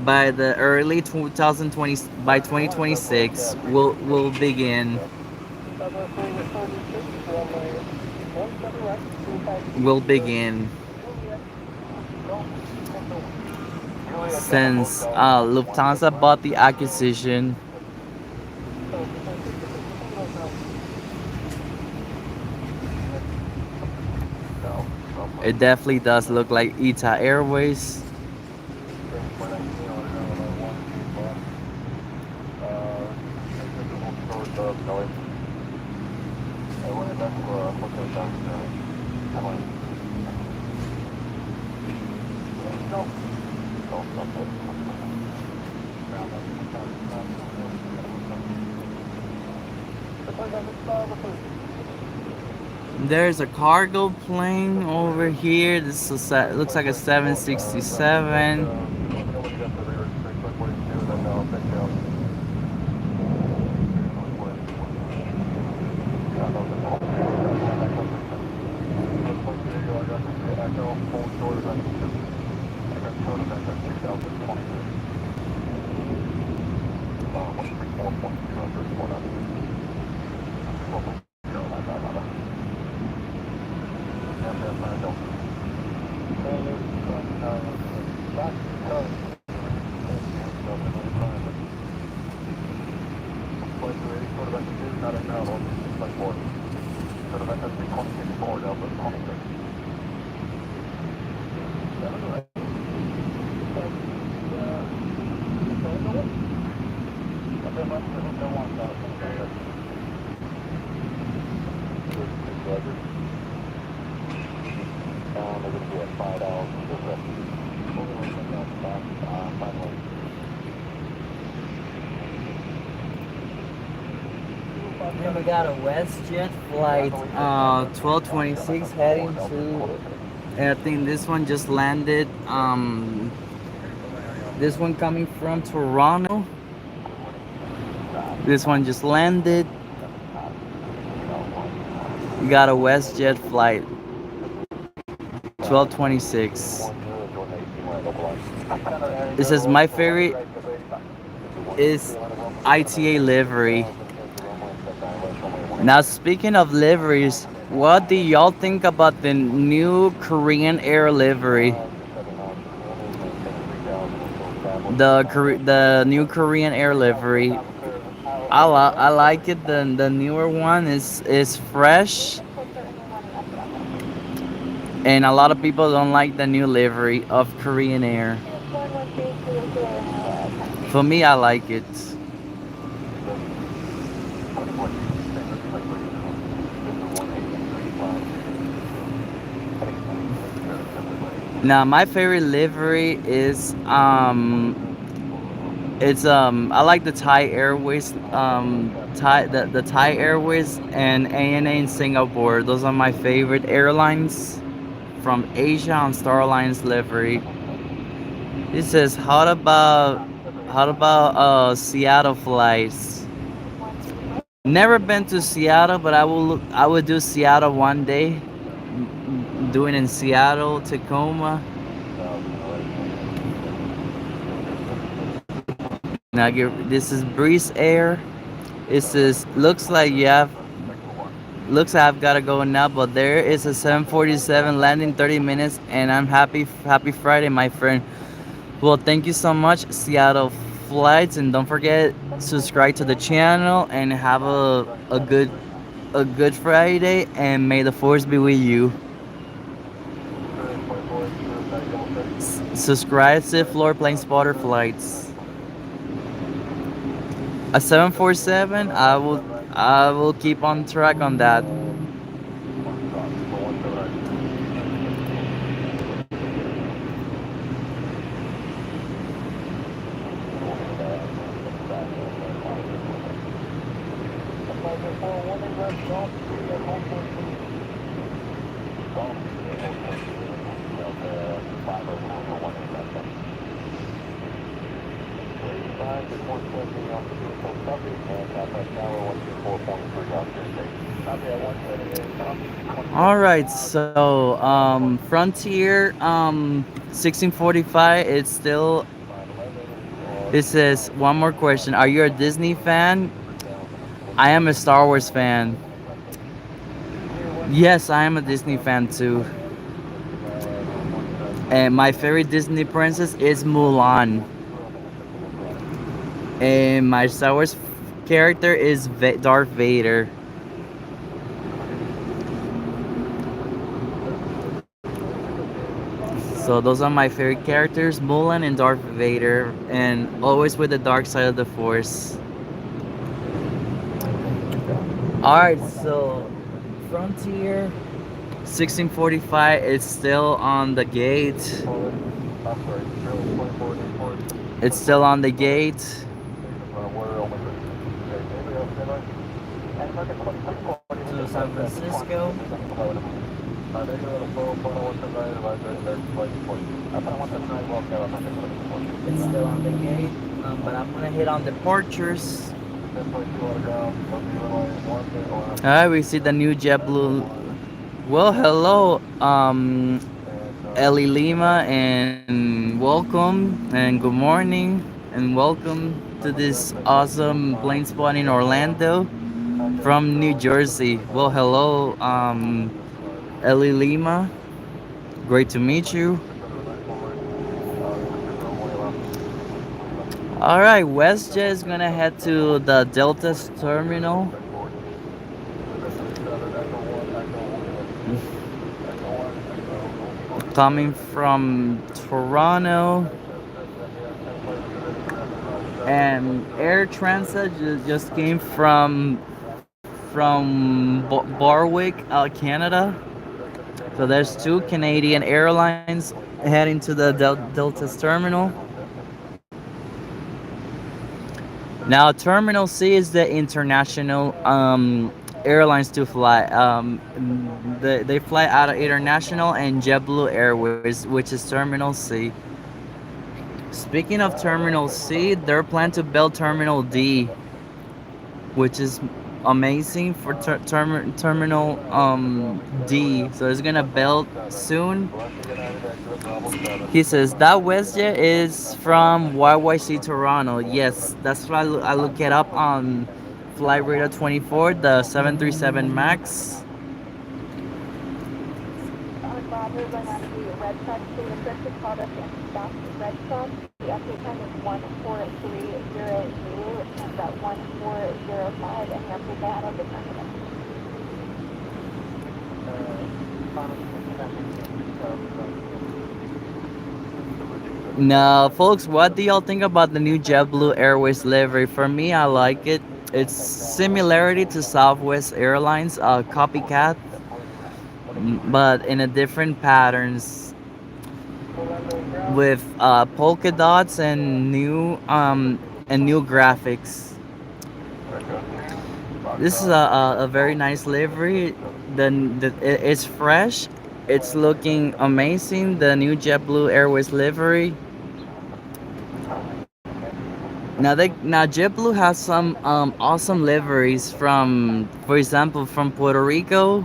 by the early 2020, by 2026 will begin. Will begin since Lufthansa bought the acquisition. It definitely does look like ETA Airways. There's a cargo plane over here. This is looks like a 767. Back to Flight 380, quarter back to 2, not in now, hold 654. So the vector 326 Delta 26. 7 right. Okay, left to hotel 1000. Roger. They're going to be at 5 hours. Finally. And we got a WestJet flight 1226 heading to, and I think this one just landed. This one coming from Toronto. This one just landed. We got a WestJet flight 1226. It says my favorite is ITA livery. Now speaking of liveries, what do y'all think about the new Korean Air livery? The new Korean Air livery. I like it. The newer one is fresh, and a lot of people don't like the new livery of Korean Air. For me, I like it. Now my favorite livery is it's I like the Thai Airways the Thai Airways and ANA in Singapore. Those are my favorite airlines from Asia on Star Alliance livery. It says how about Seattle flights? Never been to Seattle, but I would do Seattle one day. Doing in Seattle, Tacoma. Now this is Breeze Air. It says looks like I've gotta go now, but there is a 747 landing 30 minutes, and I'm happy Friday, my friend. Well, thank you so much, Seattle flights, and don't forget subscribe to the channel and have a good Friday, and may the force be with you. Subscribe to Sithlord Plane Spotter Flights. A 747, I will keep on track on that. All right, so Frontier 1645. It says one more question. Are you a Disney fan? I am a Star Wars fan. Yes, I am a Disney fan too. And my favorite Disney princess is Mulan. And my Star Wars character is Darth Vader. So those are my favorite characters, Mulan and Darth Vader, and always with the dark side of the Force. Alright, so Frontier 1645 is still on the gate. It's still on the gate. To San Francisco. It's still on the gate, but I'm gonna hit on departures. Alright, we see the new JetBlue. Well, hello, Ellie Lima, and welcome, and good morning, and welcome to this awesome plane spot in Orlando from New Jersey. Well, hello, Ellie Lima. Great to meet you. All right, WestJet is gonna head to the Delta's terminal, coming from Toronto, and Air Transat just came from Barwick, Canada. So there's two Canadian airlines heading to the Delta's terminal. Now, Terminal C is the international airlines to fly. They fly out of International and JetBlue Airways, which is Terminal C. Speaking of Terminal C, they're planning to build Terminal D, which is amazing for Terminal D. So it's gonna build soon. He says that WestJet is from YYC Toronto. Yes, that's why I look it up on Flight Radar 24, the 737 Max. Roger, going on the red truck to the circuit called us and stop red truck. The update time is 14300. It comes at 1405 and you have to get out of the terminal. Now, folks, what do y'all think about the new JetBlue Airways livery? For me, I like it. It's similarity to Southwest Airlines, copycat, but in a different patterns with polka dots and new graphics. This is a very nice livery. It's fresh. It's looking amazing. The new JetBlue Airways livery. Now JetBlue has some awesome liveries from, for example, from Puerto Rico.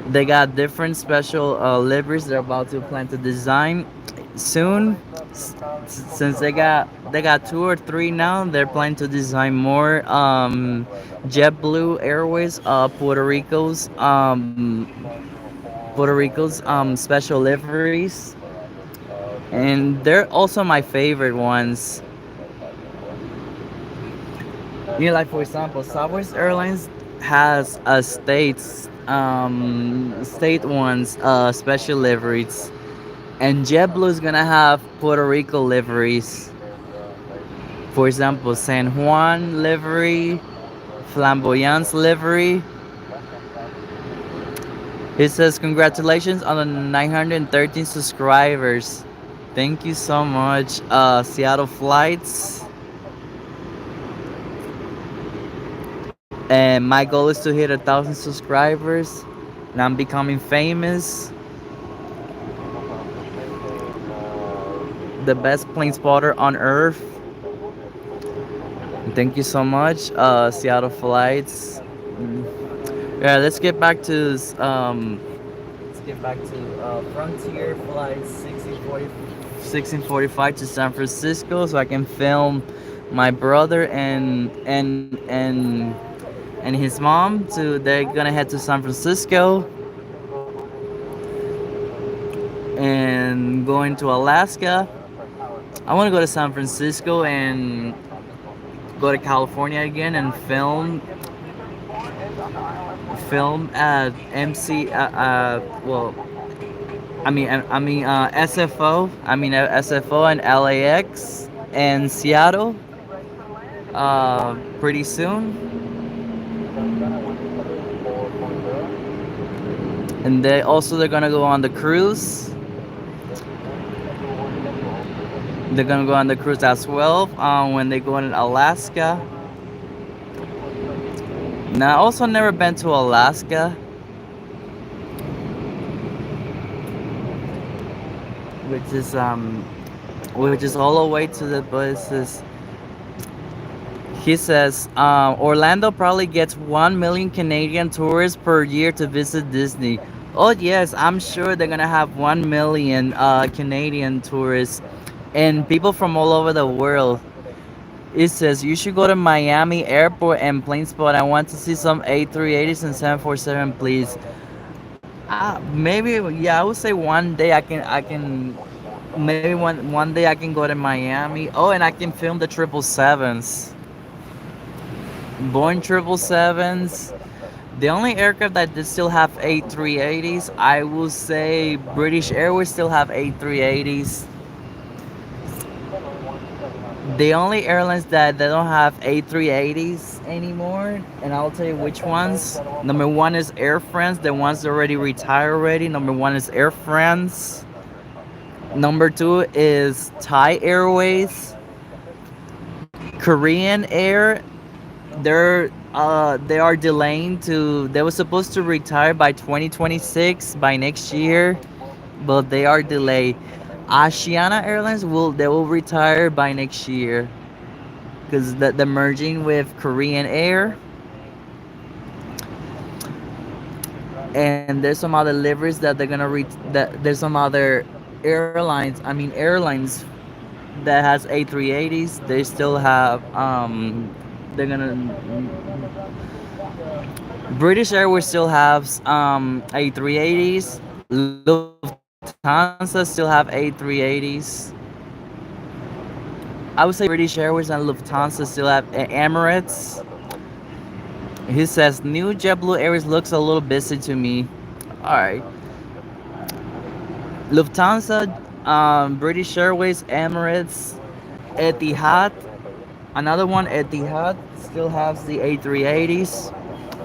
They got different special liveries they're about to plan to design soon. Since they got two or three now, they're planning to design more JetBlue Airways Puerto Rico's special liveries, and they're also my favorite ones. Like for example, Southwest Airlines has a state ones special liveries, and JetBlue is gonna have Puerto Rico liveries. For example, San Juan livery, Flamboyance livery. It says congratulations on the 913 subscribers. Thank you so much, Seattle Flights. And my goal is to hit 1,000 subscribers, and I'm becoming famous. The best plane spotter on earth. Thank you so much, Seattle Flights. Yeah, let's get back to Frontier Flight 1645 to San Francisco, so I can film my brother and his mom. They're gonna head to San Francisco and going to Alaska. I want to go to San Francisco and go to California again and film at MC. Well, SFO. SFO and LAX and Seattle. Pretty soon. And they're gonna go on the cruise. They're gonna go on the cruise as well when they go in Alaska. Now, I also never been to Alaska, which is all the way to the places. He says Orlando probably gets 1 million Canadian tourists per year to visit Disney. Oh yes, I'm sure they're gonna have 1 million Canadian tourists and people from all over the world. It says you should go to Miami Airport and plane spot. I want to see some A380s and 747, please. Maybe, yeah, I would say one day Maybe one day I can go to Miami. Oh, and I can film the 777s. Boeing 777s. The only aircraft that they still have A380s, I will say British Airways still have A380s. The only airlines that they don't have A380s anymore, and I'll tell you which ones. Number one is Air France, the ones that already retired already. Number one is Air France. Number two is Thai Airways, Korean Air. They are delaying to. They were supposed to retire by 2026 by next year, but they are delayed. Asiana Airlines will retire by next year because the merging with Korean Air, and there's some other liveries that they're gonna that there's some other airlines that has A380s. They still have they're gonna British Airways still has A380s. Lufthansa still have A380s. I would say British Airways and Lufthansa still have Emirates. He says new JetBlue Airways looks a little busy to me. All right, Lufthansa, British Airways, Emirates, Etihad. Another one, Etihad, still has the A380s.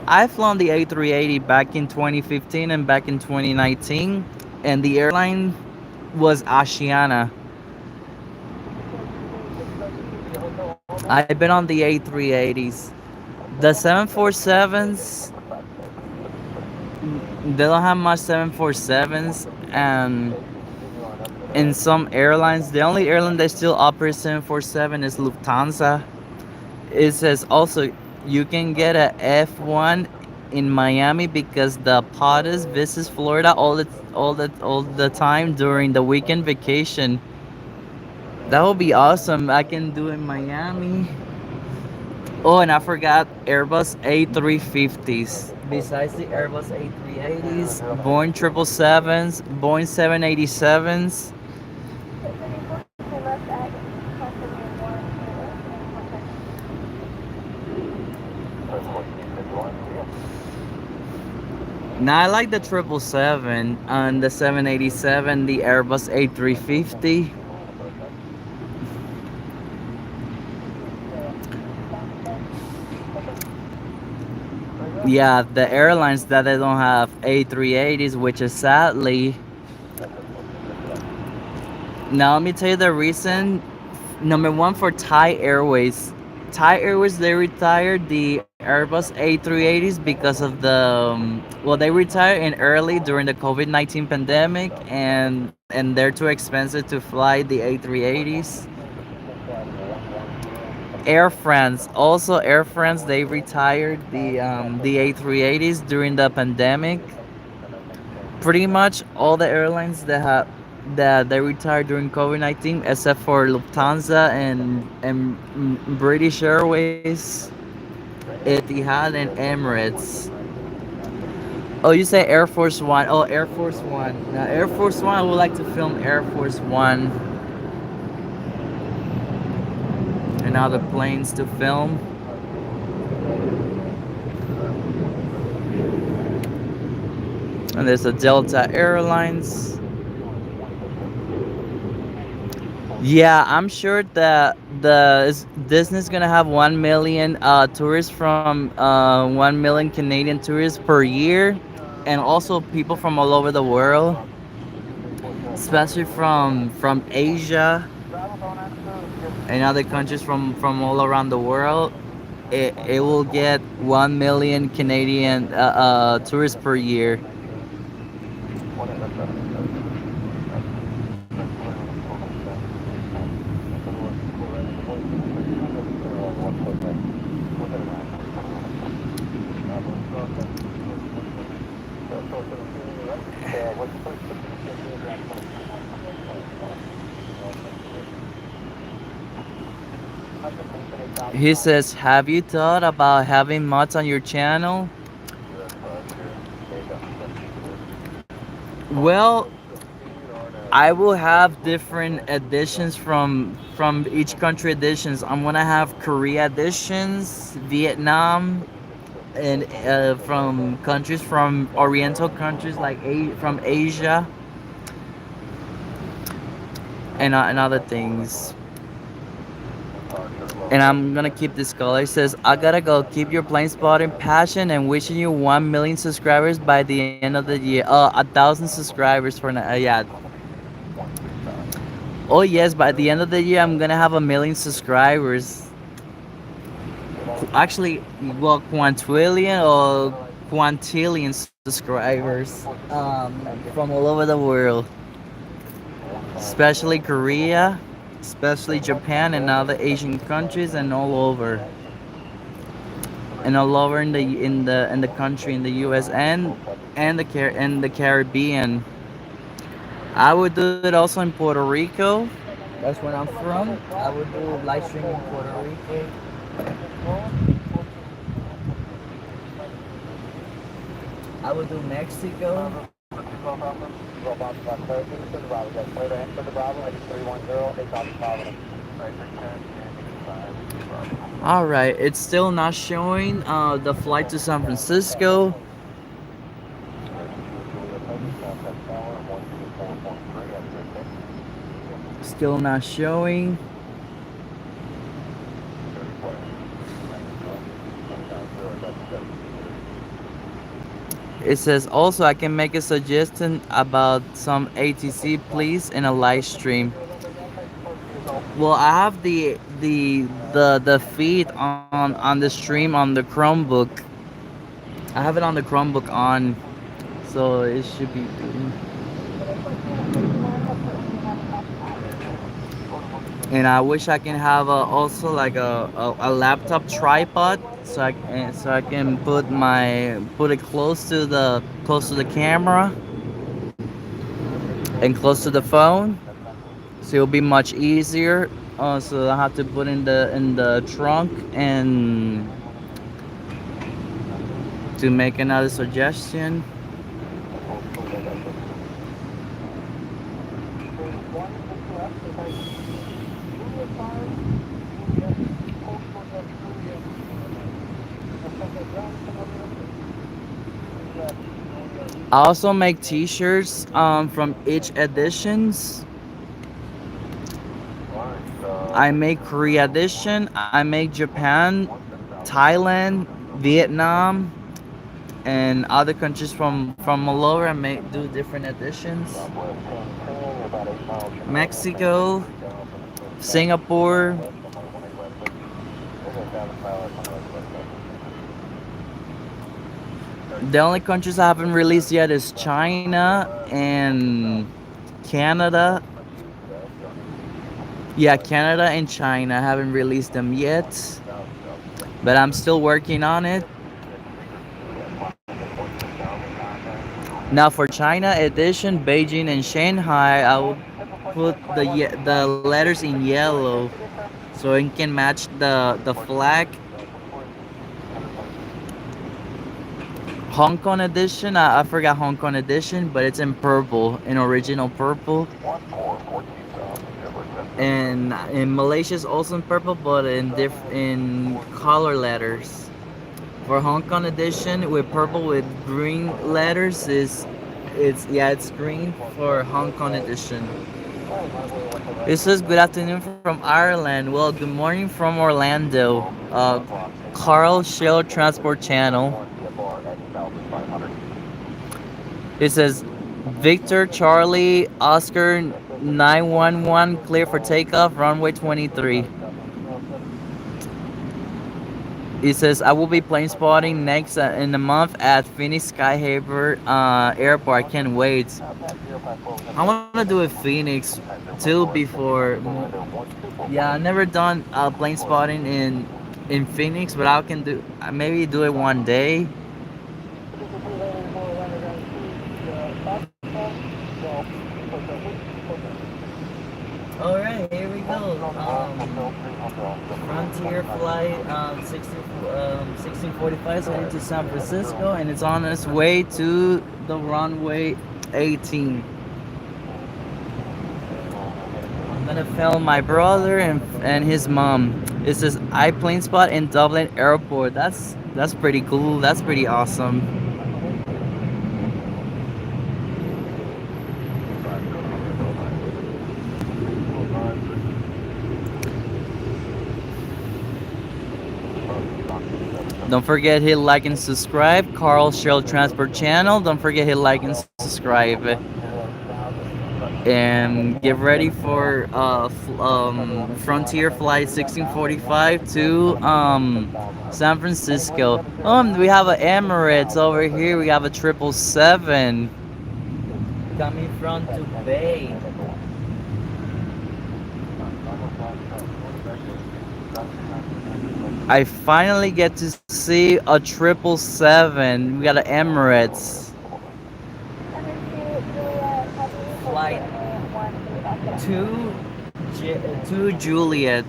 I flown the A380 back in 2015 and back in 2019, and the airline was Asiana. I've been on the A380s. The 747s, they don't have much 747s, and in some airlines, the only airline that still operates 747 is Lufthansa. It says also you can get a F1 in Miami because the POTUS visits Florida all the time during the weekend vacation. That would be awesome. I can do in Miami. Oh, and I forgot Airbus A350s. Besides the Airbus A380s, Boeing 777s, Boeing 787s. Question left at question one, and contact. Now I like the 777 and the 787, the Airbus A350. Yeah, the airlines that they don't have A380s, which is sadly. Now let me tell you the reason. Number one for Thai Airways. Thai Airways they retired the Airbus A380s because of the well they retired in early during the COVID-19 pandemic and they're too expensive to fly the A380s. Air France also Air France they retired the A380s during the pandemic. Pretty much all the airlines that they retired during COVID-19 except for Lufthansa and British Airways, Etihad and Emirates. Oh, you say Air Force One. Oh, Air Force One. Now, Air Force One, I would like to film Air Force One and other planes to film. And there's a Delta Airlines. Yeah, I'm sure that Disney's gonna have 1 million tourists from 1 million Canadian tourists per year, and also people from all over the world, especially from Asia and other countries from all around the world. It will get 1 million Canadian tourists per year. He says, "Have you thought about having mods on your channel?" Well, I will have different editions from each country editions. I'm gonna have Korea editions, Vietnam, and from countries from Oriental countries like from Asia and other things. And I'm gonna keep this color. It says, "I gotta go. Keep your plane spotting passion and wishing you 1 million subscribers by the end of the year. 1,000 subscribers for now. Yeah. Oh yes, by the end of the year, I'm gonna have 1 million subscribers. Actually, well, quintillion or quintillion subscribers from all over the world, especially Korea, especially Japan and other Asian countries, and all over in the country in the U.S. and the Caribbean. I would do it also in Puerto Rico. That's where I'm from. I would do live streaming in Puerto Rico. I would do Mexico. All right, it's still not showing the flight to San Francisco. Still not showing. It says also I can make a suggestion about some ATC please in a live stream. Well, I have the feed on the stream on the Chromebook. I have it on the Chromebook on, so it should be. And I wish I can have also like a laptop tripod so I can put it close to the camera and close to the phone, so it'll be much easier. So I have to put in the trunk and to make another suggestion. I also make T-shirts from each editions. I make Korea edition. I make Japan, Thailand, Vietnam, and other countries from all over. I make do different editions. Mexico, Singapore. The only countries I haven't released yet is China and Canada. Yeah, Canada and China. I haven't released them yet, but I'm still working on it. Now for China edition, Beijing and Shanghai, I will put the letters in yellow so it can match the flag. Hong Kong edition, I forgot Hong Kong edition, but it's in purple, in original purple. And in Malaysia is also in purple, but in color letters. For Hong Kong edition with purple with green letters it's green for Hong Kong edition. It says good afternoon from Ireland. Well, good morning from Orlando. Carl Shell Transport Channel. It says Victor Charlie Oscar 911 clear for takeoff runway 23. It says I will be plane spotting next in the month at Phoenix Sky Harbor Airport. I can't wait. I want to do it Phoenix too before. Yeah, I never done plane spotting in Phoenix, but I can do maybe do it one day. All right, here we go. Frontier flight 1645 heading to San Francisco, and it's on its way to the runway 18. gonna film my brother and his mom. It says I plane spot in Dublin Airport. That's pretty cool. That's pretty awesome. Don't forget hit like and subscribe. Carl Shell Transport channel. Don't forget hit like and subscribe. And get ready for Frontier Flight 1645 to San Francisco. We have a Emirates over here. We have a 777 coming from Dubai. I finally get to see a 777. We got an Emirates flight to Juliet.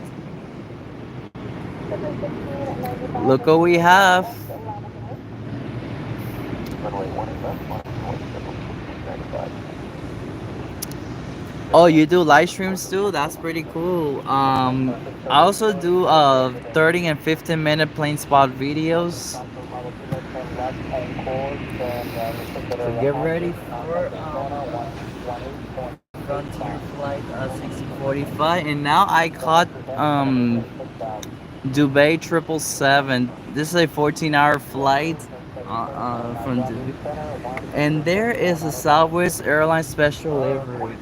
Look what we have. Oh, you do live streams too? That's pretty cool. I also do 30 and 15-minute plane spot videos. So get ready for Frontier Flight 1645. And now I caught Dubai 777. This is a 14-hour flight from Dubai. And there is a Southwest Airlines special livery.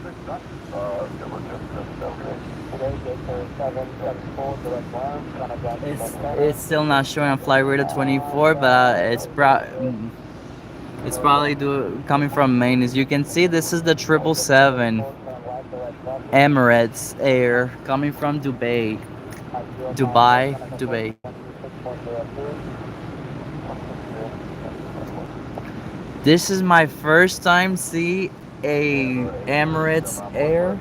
It's still not showing on flight radar 24, but it's probably coming from Maine. As you can see, this is the 777 Emirates Air coming from Dubai. Dubai. This is my first time see a Emirates Air.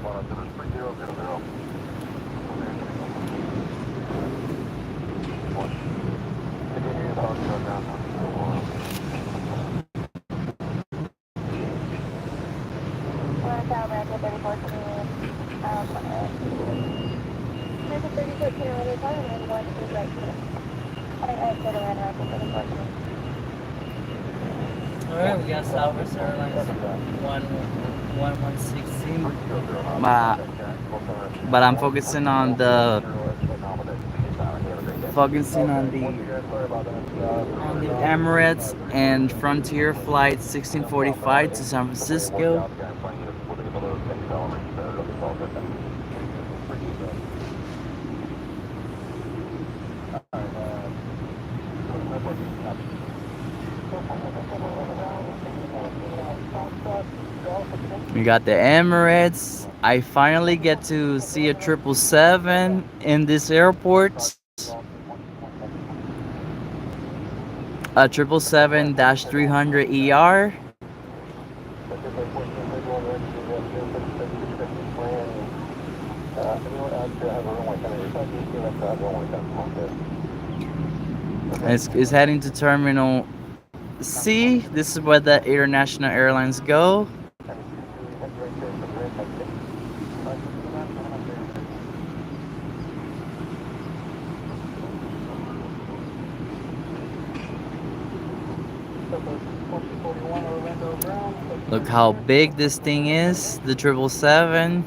Alright, we got Southwest Airlines 1116. But I'm focusing on the Emirates and Frontier Flight 1645 to San Francisco. We got the Emirates. I finally get to see a 777 in this airport. A 777-300ER. It's heading to Terminal C. This is where the international airlines go. Look how big this thing is, the 777.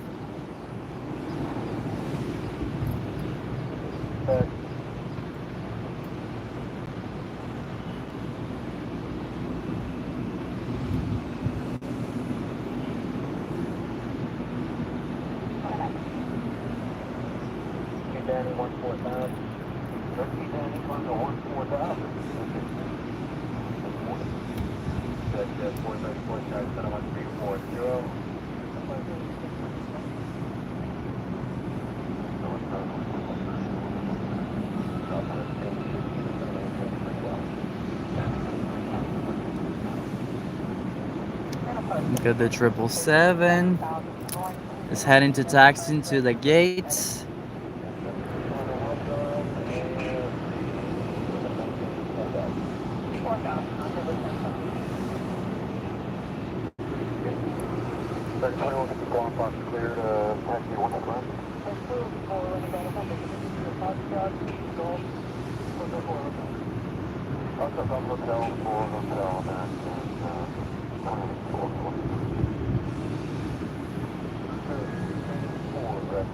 Look at the 777. It's heading to taxi to the gates. Second 21, get the squawk box cleared, taxi 1 left. Also from hotel for hotel, that is, 4 rest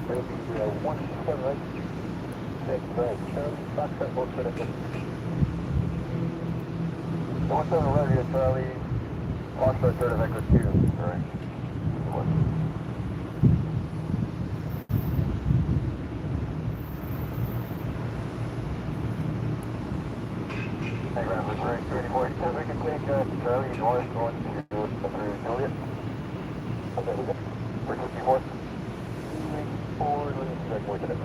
it'll be 1 right, 6 right, turn, back step, 1 minute. 17 radio, Charlie, watch for third of Echo 2, right. Hey, ground, we're 34, so we can take Charlie north going to Juliet. Okay, we good? For 54. 4, let me check where to the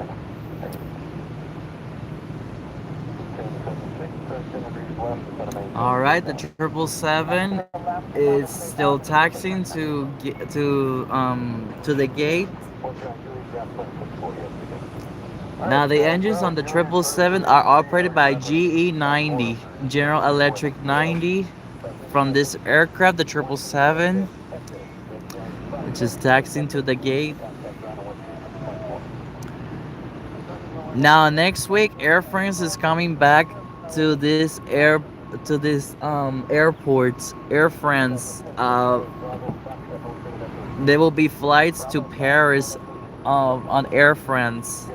All right, the 777 is still taxiing to the gate. Now the engines on the 777 are operated by GE90, General Electric 90. From this aircraft, the 777, which is taxiing to the gate. Now next week, Air France is coming back to this airport. Air France. There will be flights to Paris on Air France.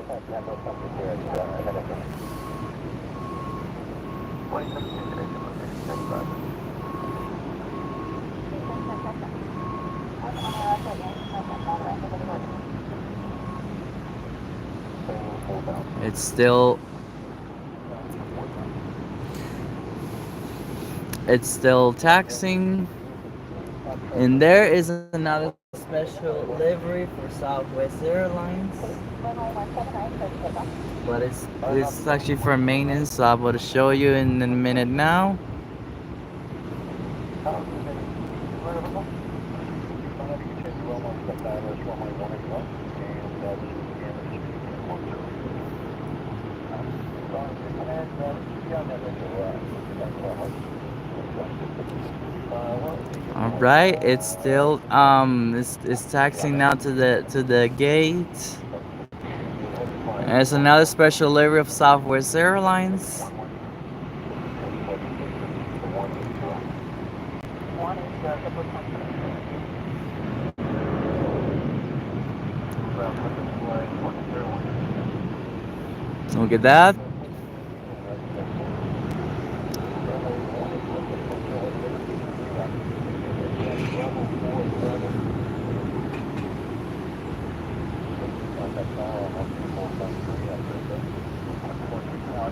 It's still taxing. And there is another special livery for Southwest Airlines. But it's actually for maintenance, so I'm going to show you in a minute now. All right, it's still it's taxing now to the gate. There's another special livery of Southwest Airlines. Look at that.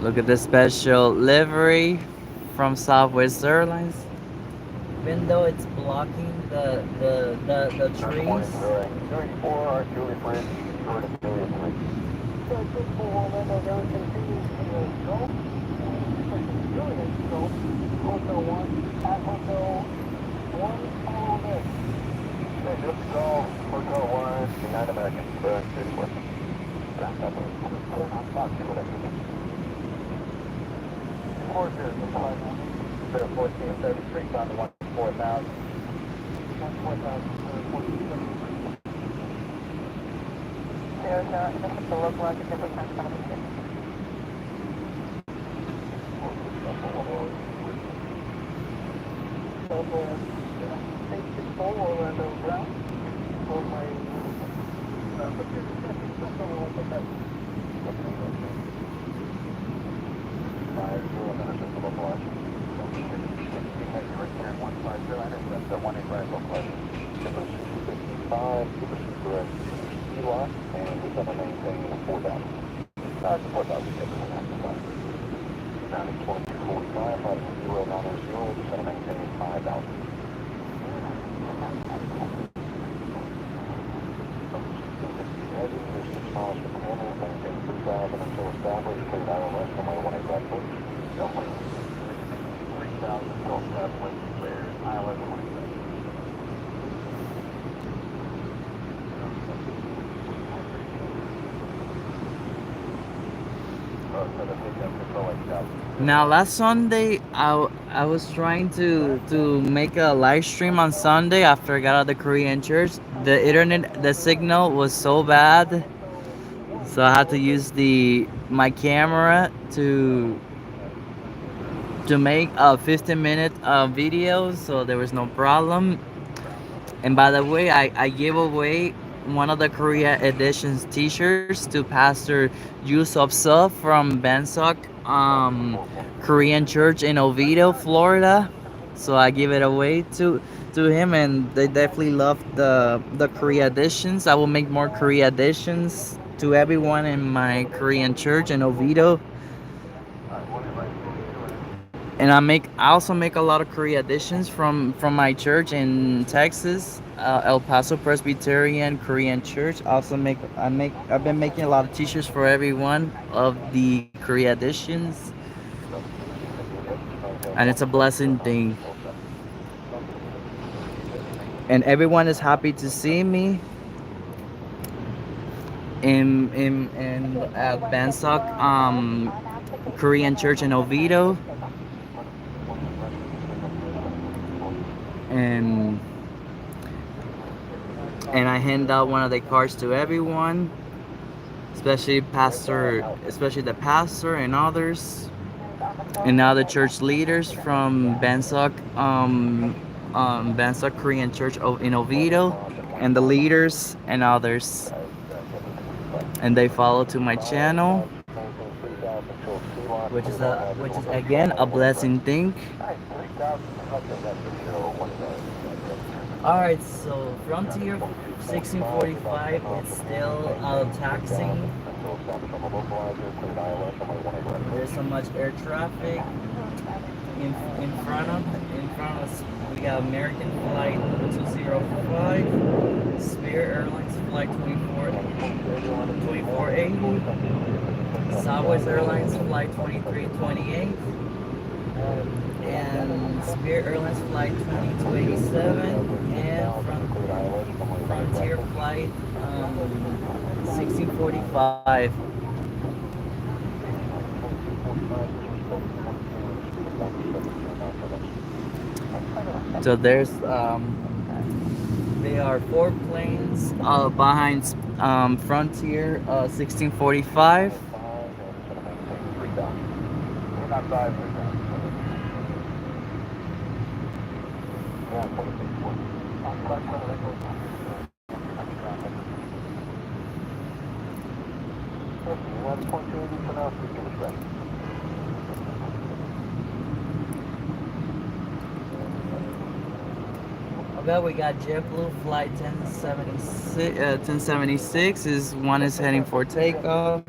Look at this special livery from Southwest Airlines. Even though it's blocking the trees. Now last Sunday, I was trying to make a live stream on Sunday after I got out of the Korean church. The internet, the signal was so bad, so I had to use the my camera to make a 15-minute video, so there was no problem. And by the way, I gave away one of the Korea editions t-shirts to Pastor Yusuf Suh from Bansok Korean Church in Oviedo, Florida. So I give it away to him, and they definitely love the Korea editions. I will make more Korea editions to everyone in my Korean church in Oviedo. And I also make a lot of Korea editions from my church in Texas, El Paso Presbyterian Korean Church. Also I've been making a lot of t-shirts for everyone of the Korea editions, and it's a blessing thing. And everyone is happy to see me in Bansok Korean Church in Oviedo, and I hand out one of the cards to everyone, especially the pastor and others, and now the church leaders from Bansok Korean Church in Oviedo, and the leaders and others, and they follow to my channel, which is again a blessing thing. All right, so Frontier 1645 is still taxing. There's so much air traffic in front of us. We got American flight 205, Spirit Airlines flight 2480, Southwest Airlines flight 2328, and Spirit Airlines flight 2287, and Frontier flight 1645. So there are 4 planes behind Frontier 1645. Okay, we got JetBlue flight 1076 is one is heading for takeoff.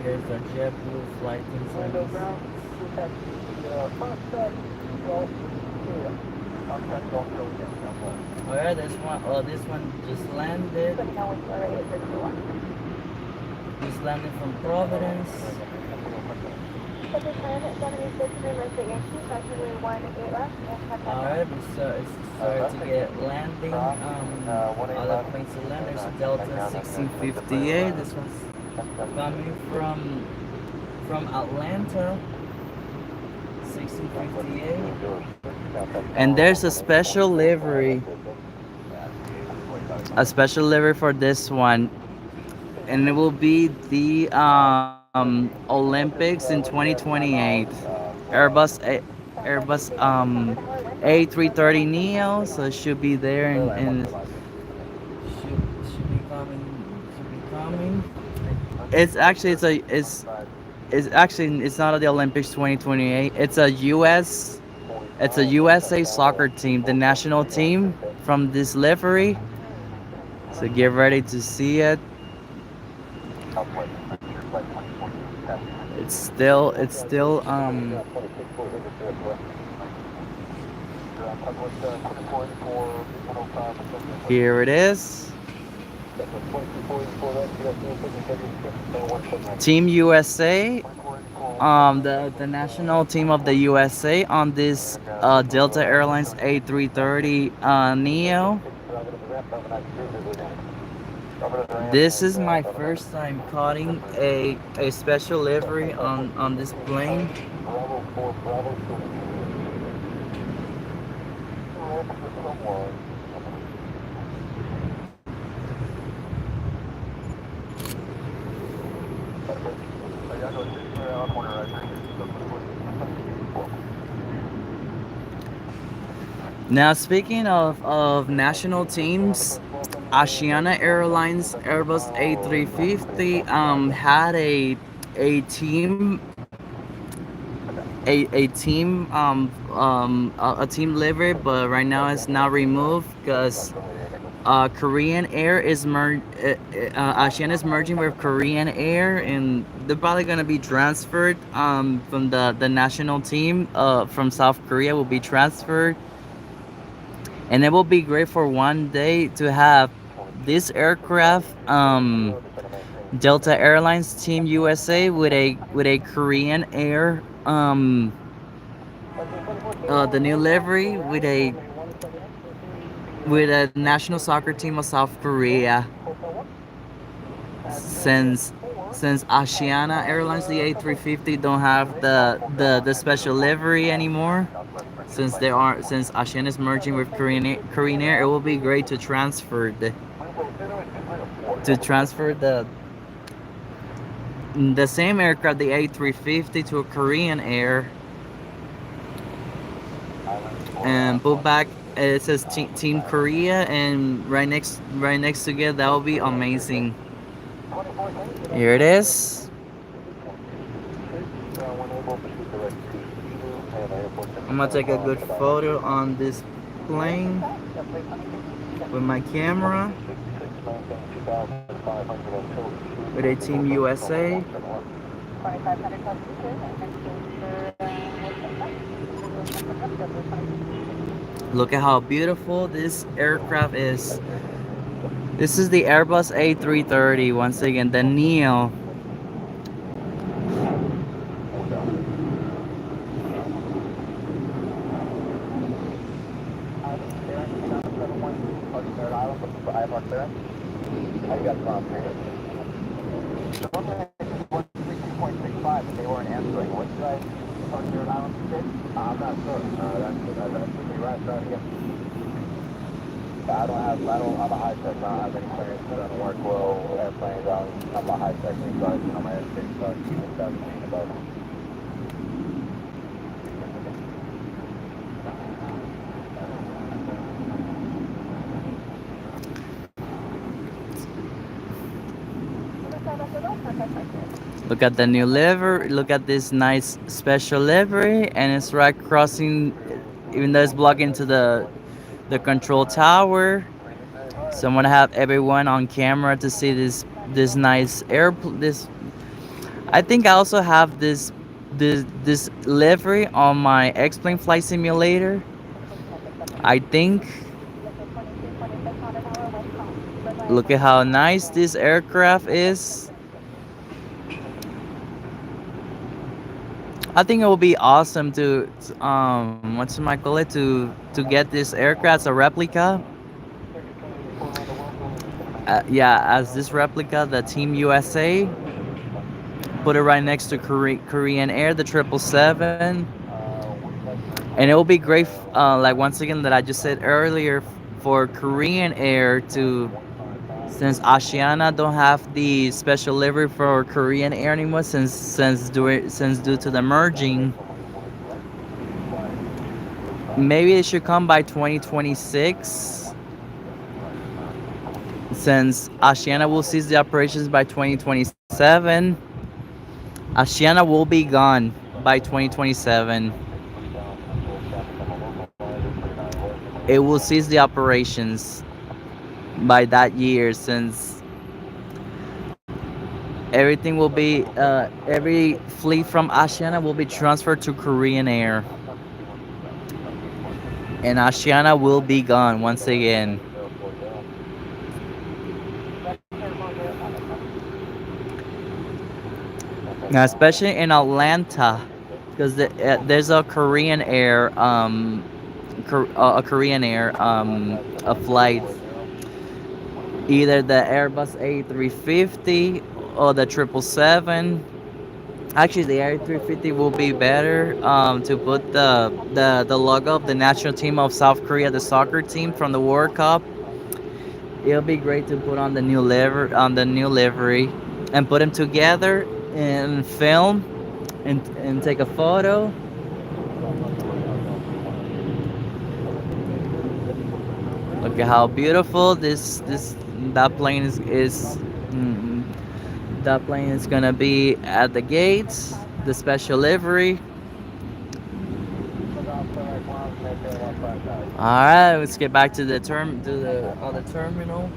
Here's our JetBlue flight 1076. Alright, this one just landed. Just landed from Providence. Alright, it's started to get landing. Other planes to land. There's Delta 1658. This one's coming from Atlanta. 1658. And there's a special livery. A special livery for this one. And it will be the Olympics in 2028. Airbus A330 Neo, so it should be there and should be coming. It's actually it's not the Olympics 2028. It's a USA soccer team, the national team from this livery. So get ready to see it. It's still Here it is. Team USA, the national team of the USA on this Delta Airlines A330 Neo. This is my first time cutting a special livery on this plane. Now, speaking of national teams, Asiana Airlines Airbus A350 had a a team livery, but right now it's now removed because Korean Air is Asiana is merging with Korean Air, and they're probably gonna be transferred from the national team from South Korea will be transferred, and it will be great for one day to have this aircraft Delta Airlines Team USA with a Korean Air the new livery with a national soccer team of South Korea, since Asiana Airlines the A350 don't have the special livery anymore, since Asiana is merging with Korean Air. It will be great to transfer the same aircraft, the A350, to a Korean Air, and put back. It says Team Korea, and right next to it. That will be amazing. Here it is. I'm gonna take a good photo on this plane with my camera with a Team USA. Look at how beautiful this aircraft is. This is the Airbus A330, once again, the Neo. I'm a high tech. I don't have any clearance to run workflow airplanes. I'm a high tech. So I'm a airspace. So keep it above. Look at the new livery. Look at this nice special livery, and it's right crossing, even though it's blocking to the control tower. So I'm gonna have everyone on camera to see this nice this. I think I also have this livery on my X-plane flight simulator. I think. Look at how nice this aircraft is. I think it will be awesome to what's my call it, to get this aircraft as a replica. Yeah, as this replica, the Team USA. Put it right next to Korean Air, the 777, and it will be great. Like once again, that I just said earlier, for Korean Air to, since Asiana don't have the special livery for Korean Air anymore, since due to the merging. Maybe it should come by 2026, since Asiana will cease the operations by 2027. Asiana will be gone by 2027. It will cease the operations by that year, since everything will be every fleet from Asiana will be transferred to Korean Air. and Ashiana will be gone once again. Now, especially in Atlanta, because there's a Korean Air, a Korean Air, a flight, either the Airbus A350 or the 777. Actually, the A350 will be better to put the logo of the national team of South Korea, the soccer team from the World Cup. It'll be great to put on the new livery, and put them together and film and take a photo. Look at how beautiful this that plane is. mm, that plane is gonna be at the gates, the special livery. All right, let's get back to the other terminal.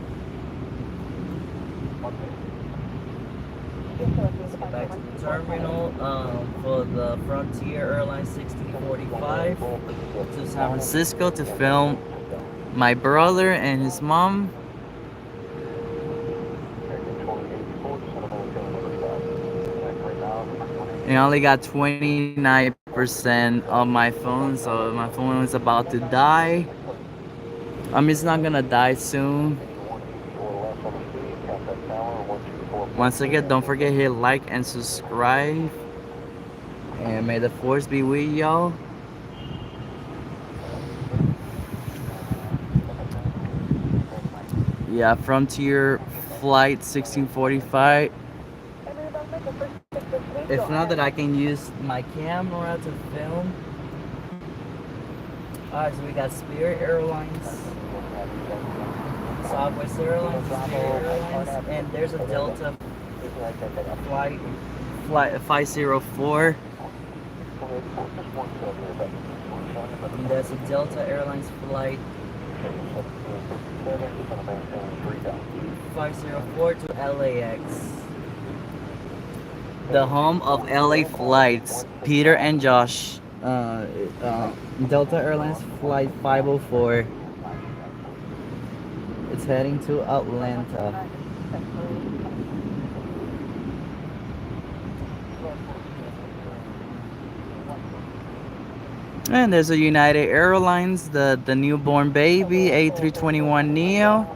Let's get back to the terminal for the Frontier Airlines 1645 to San Francisco to film my brother and his mom. I only got 29% of my phone, so my phone is about to die. It's not gonna die soon. Once again, don't forget to hit like and subscribe. And may the force be with y'all. Yeah, Frontier Flight 1645. If not, that I can use my camera to film. Alright, so we got Spirit Airlines, Southwest Airlines, Spirit Airlines, and there's a Delta flight 504. And there's a Delta Airlines flight 504 to LAX. The home of LA flights, Peter and Josh. Delta Airlines flight 504. It's heading to Atlanta. And there's a United Airlines, the newborn baby, A321neo.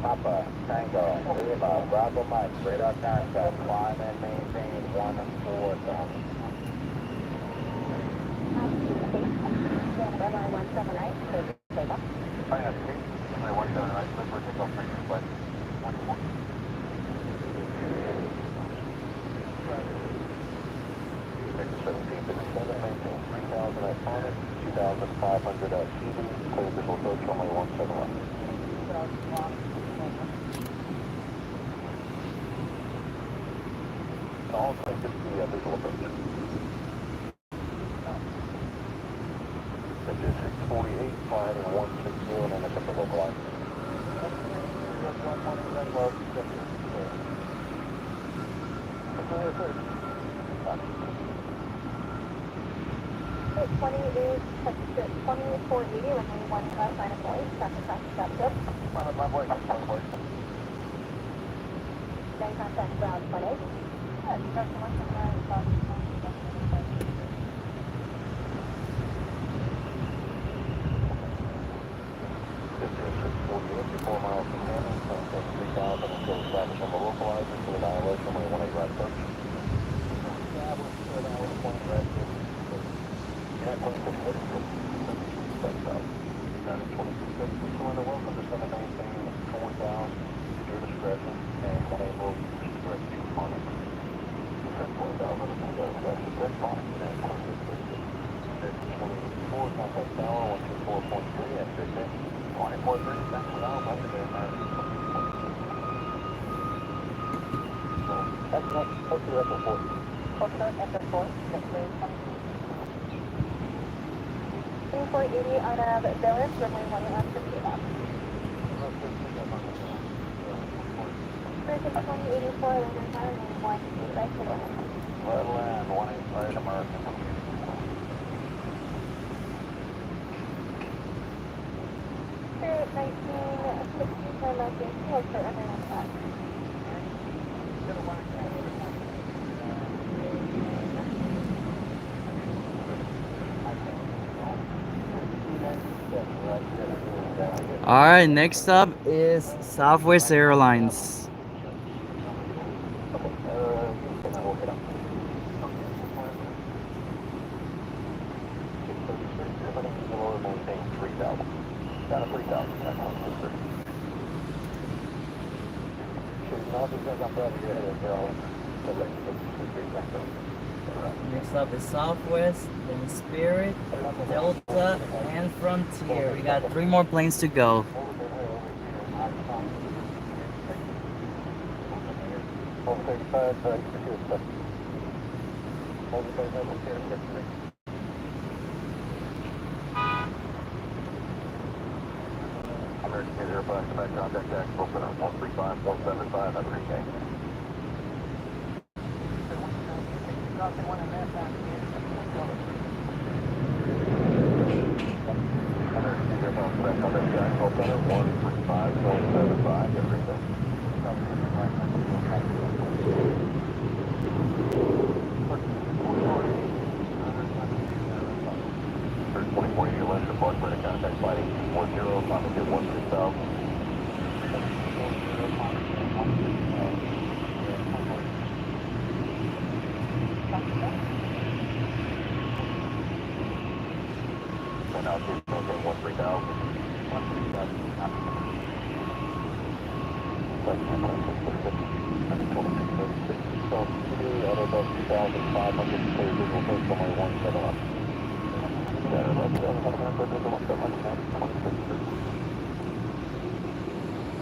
Papa, Tango, Lima, Bravo Mike, radar contact, climb and maintain 14,000. Tokyo Echo 4. Tokyo Echo 4, JetBlue 2480 out of Dallas, runway 18 left for takeoff. American 2084, landing time, runway 18 right to 1. Land 185 American. Spirit 1960, for American, hold for under 95. All right, next up is Southwest Airlines. Next up is Southwest, then Spirit, Delta, and Frontier. We got 3 more planes to go. American Airlines, contact Jacksonville, 135, 175, have a great day.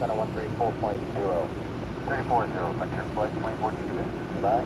Center 134.0. 340, Metro Flight 24 Bye.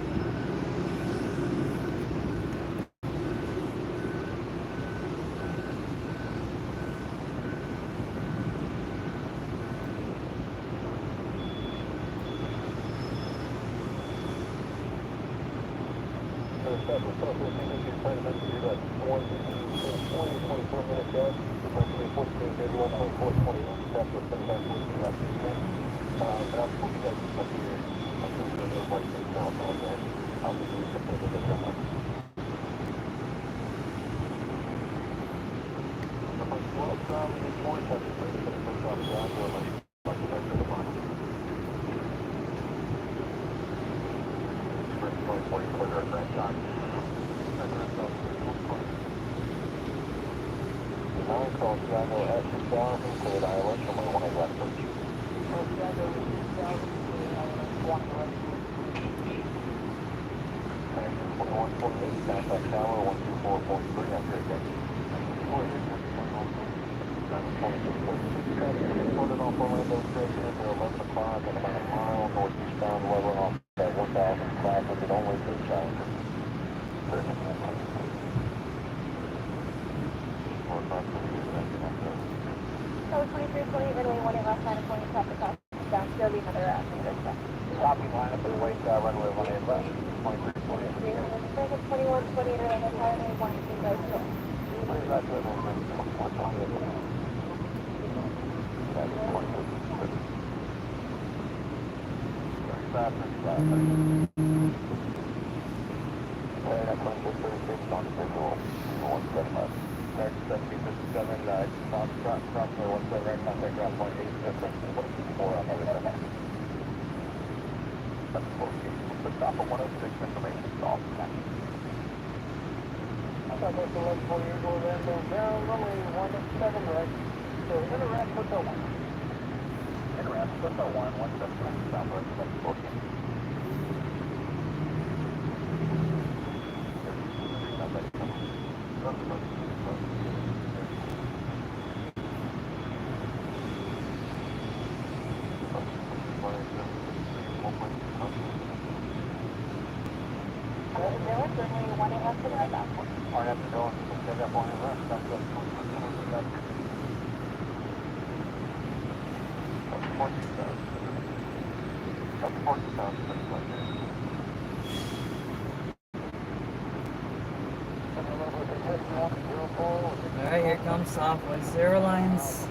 Alright, here comes Southwest Airlines.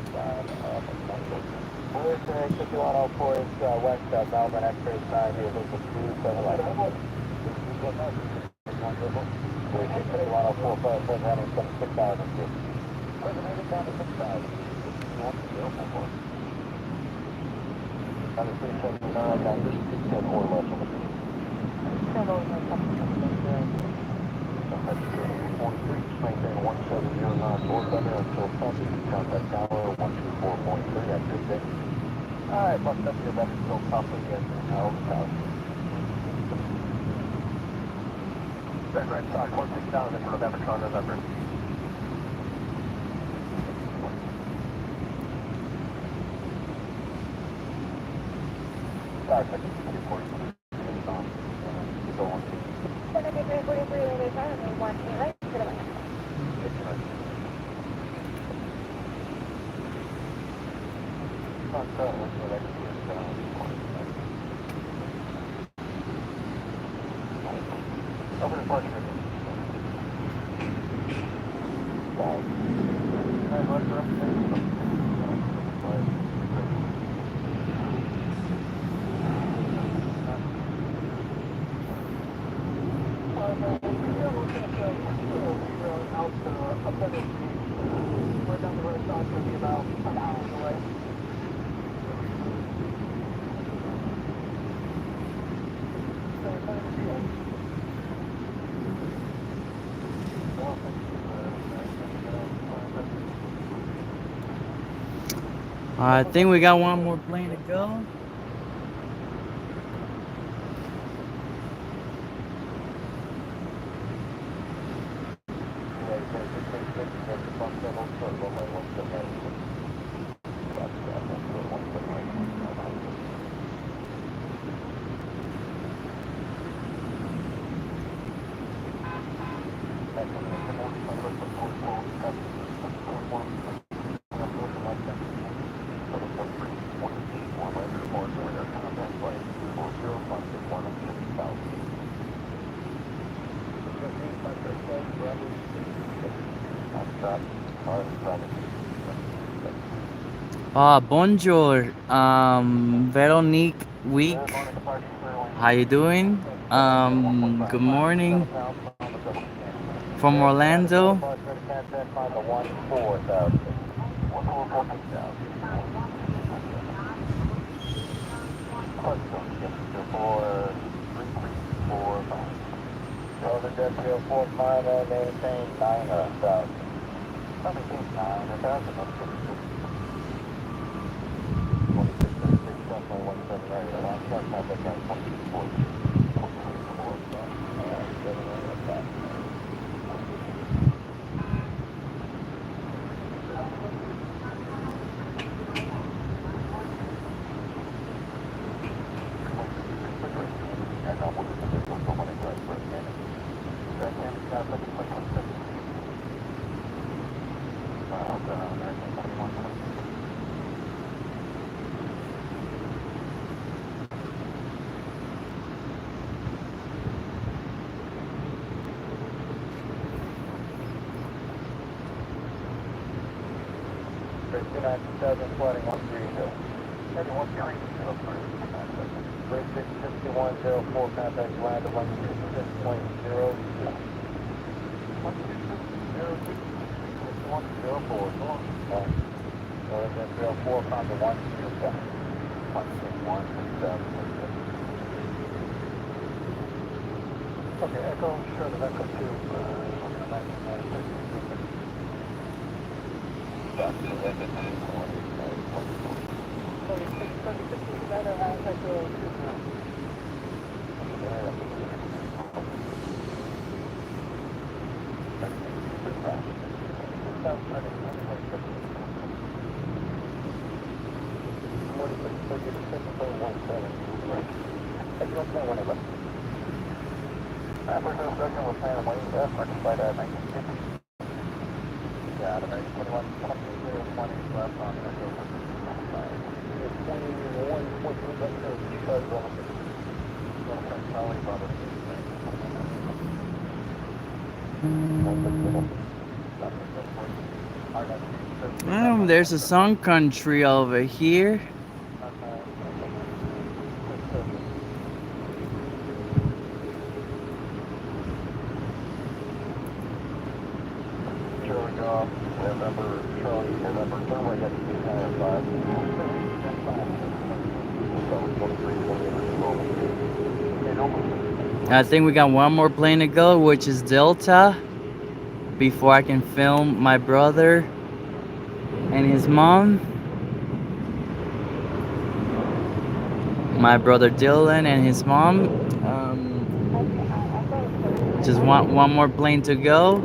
Alright, bus up here, that's still possibly getting out. Red Red Sox 16000 for November, November. Sorry, second, 240. Go on. 7343, Railway 5, 1 right, to the left. Over the portion. I think we got one more plane to go. Bonjour, Veronique Week. How you doing? Good morning from Orlando. Africa second was Santa Wayne, F, record flight at 1950. Yeah, the 21, 20 left on the Echo. It's 21.3 vector, because Charlie Bravo. There's a sun country over here. Charlie Golf, November, Charlie, November, runway at 805. I think we got one more plane to go, which is Delta, before I can film my brother and his mom. My brother Dylan and his mom. Just one more plane to go.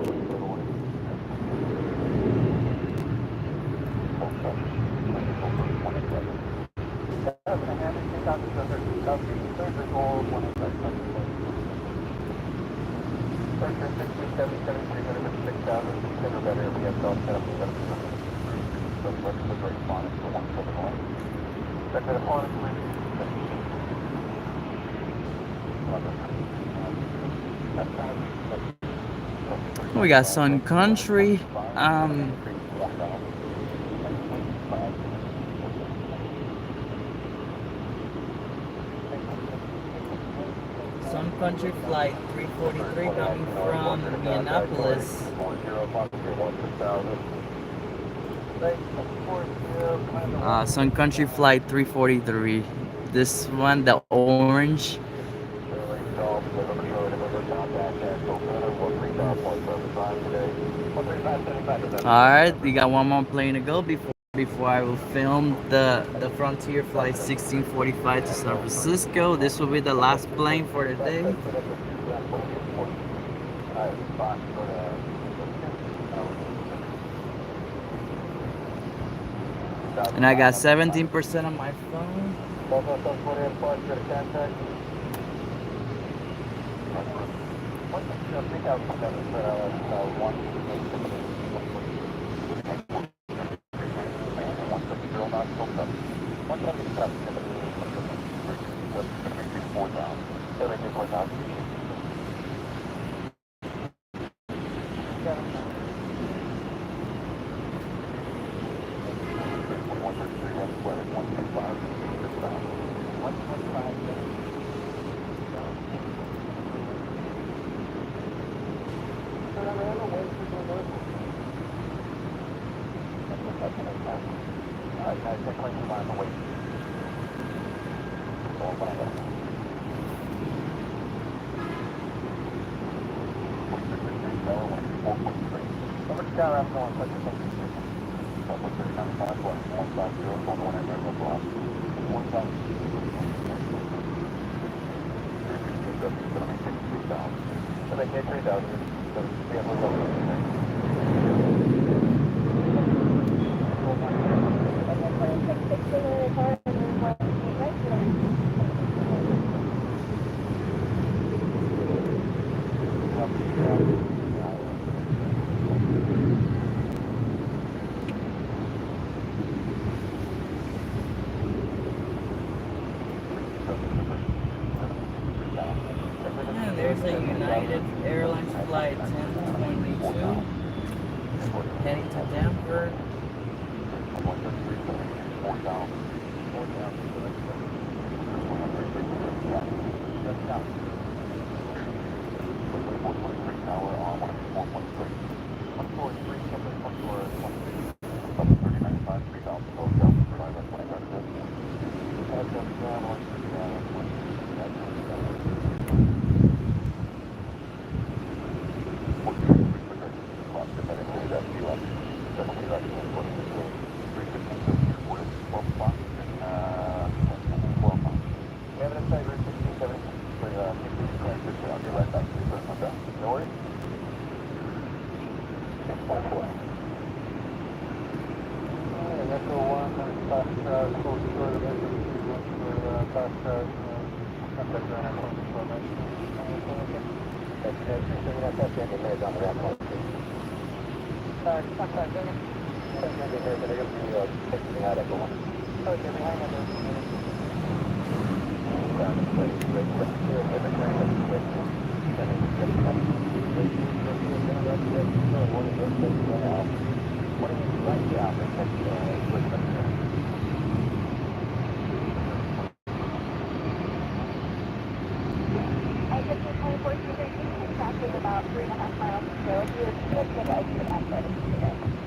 We got Sun Country. Sun Country flight 343 coming from Indianapolis. Sun Country flight 343. This one, the orange. Alright, we got one more plane to go before I will film the Frontier flight 1645 to San Francisco. This will be the last plane for the day. And I got 17% on my phone. There's a United Airlines flight 1022 heading to Denver. I just did 24 213, traffic about 3.5 miles to go. If you would just get out to the backside of the today.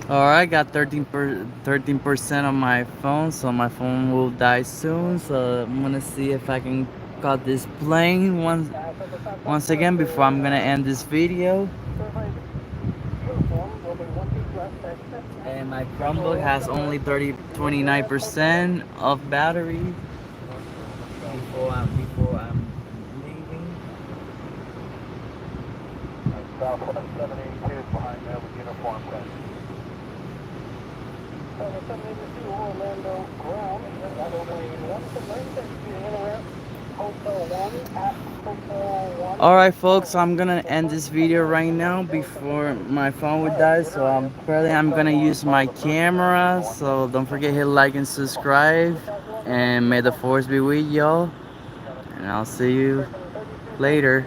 Alright, got 13% on my phone, so my phone will die soon. So I'm gonna see if I can cut this plane once again before I'm gonna end this video. And my Chromebook has only 29% of battery before I'm leaving. Southwest 782 behind them with uniform pen. 782 Orlando ground, runway 1 Emirates, Hotel 1 at Hotel 1. Alright folks, I'm gonna end this video right now before my phone would die. So I'm gonna use my camera. So don't forget hit like and subscribe. And may the force be with y'all. And I'll see you later.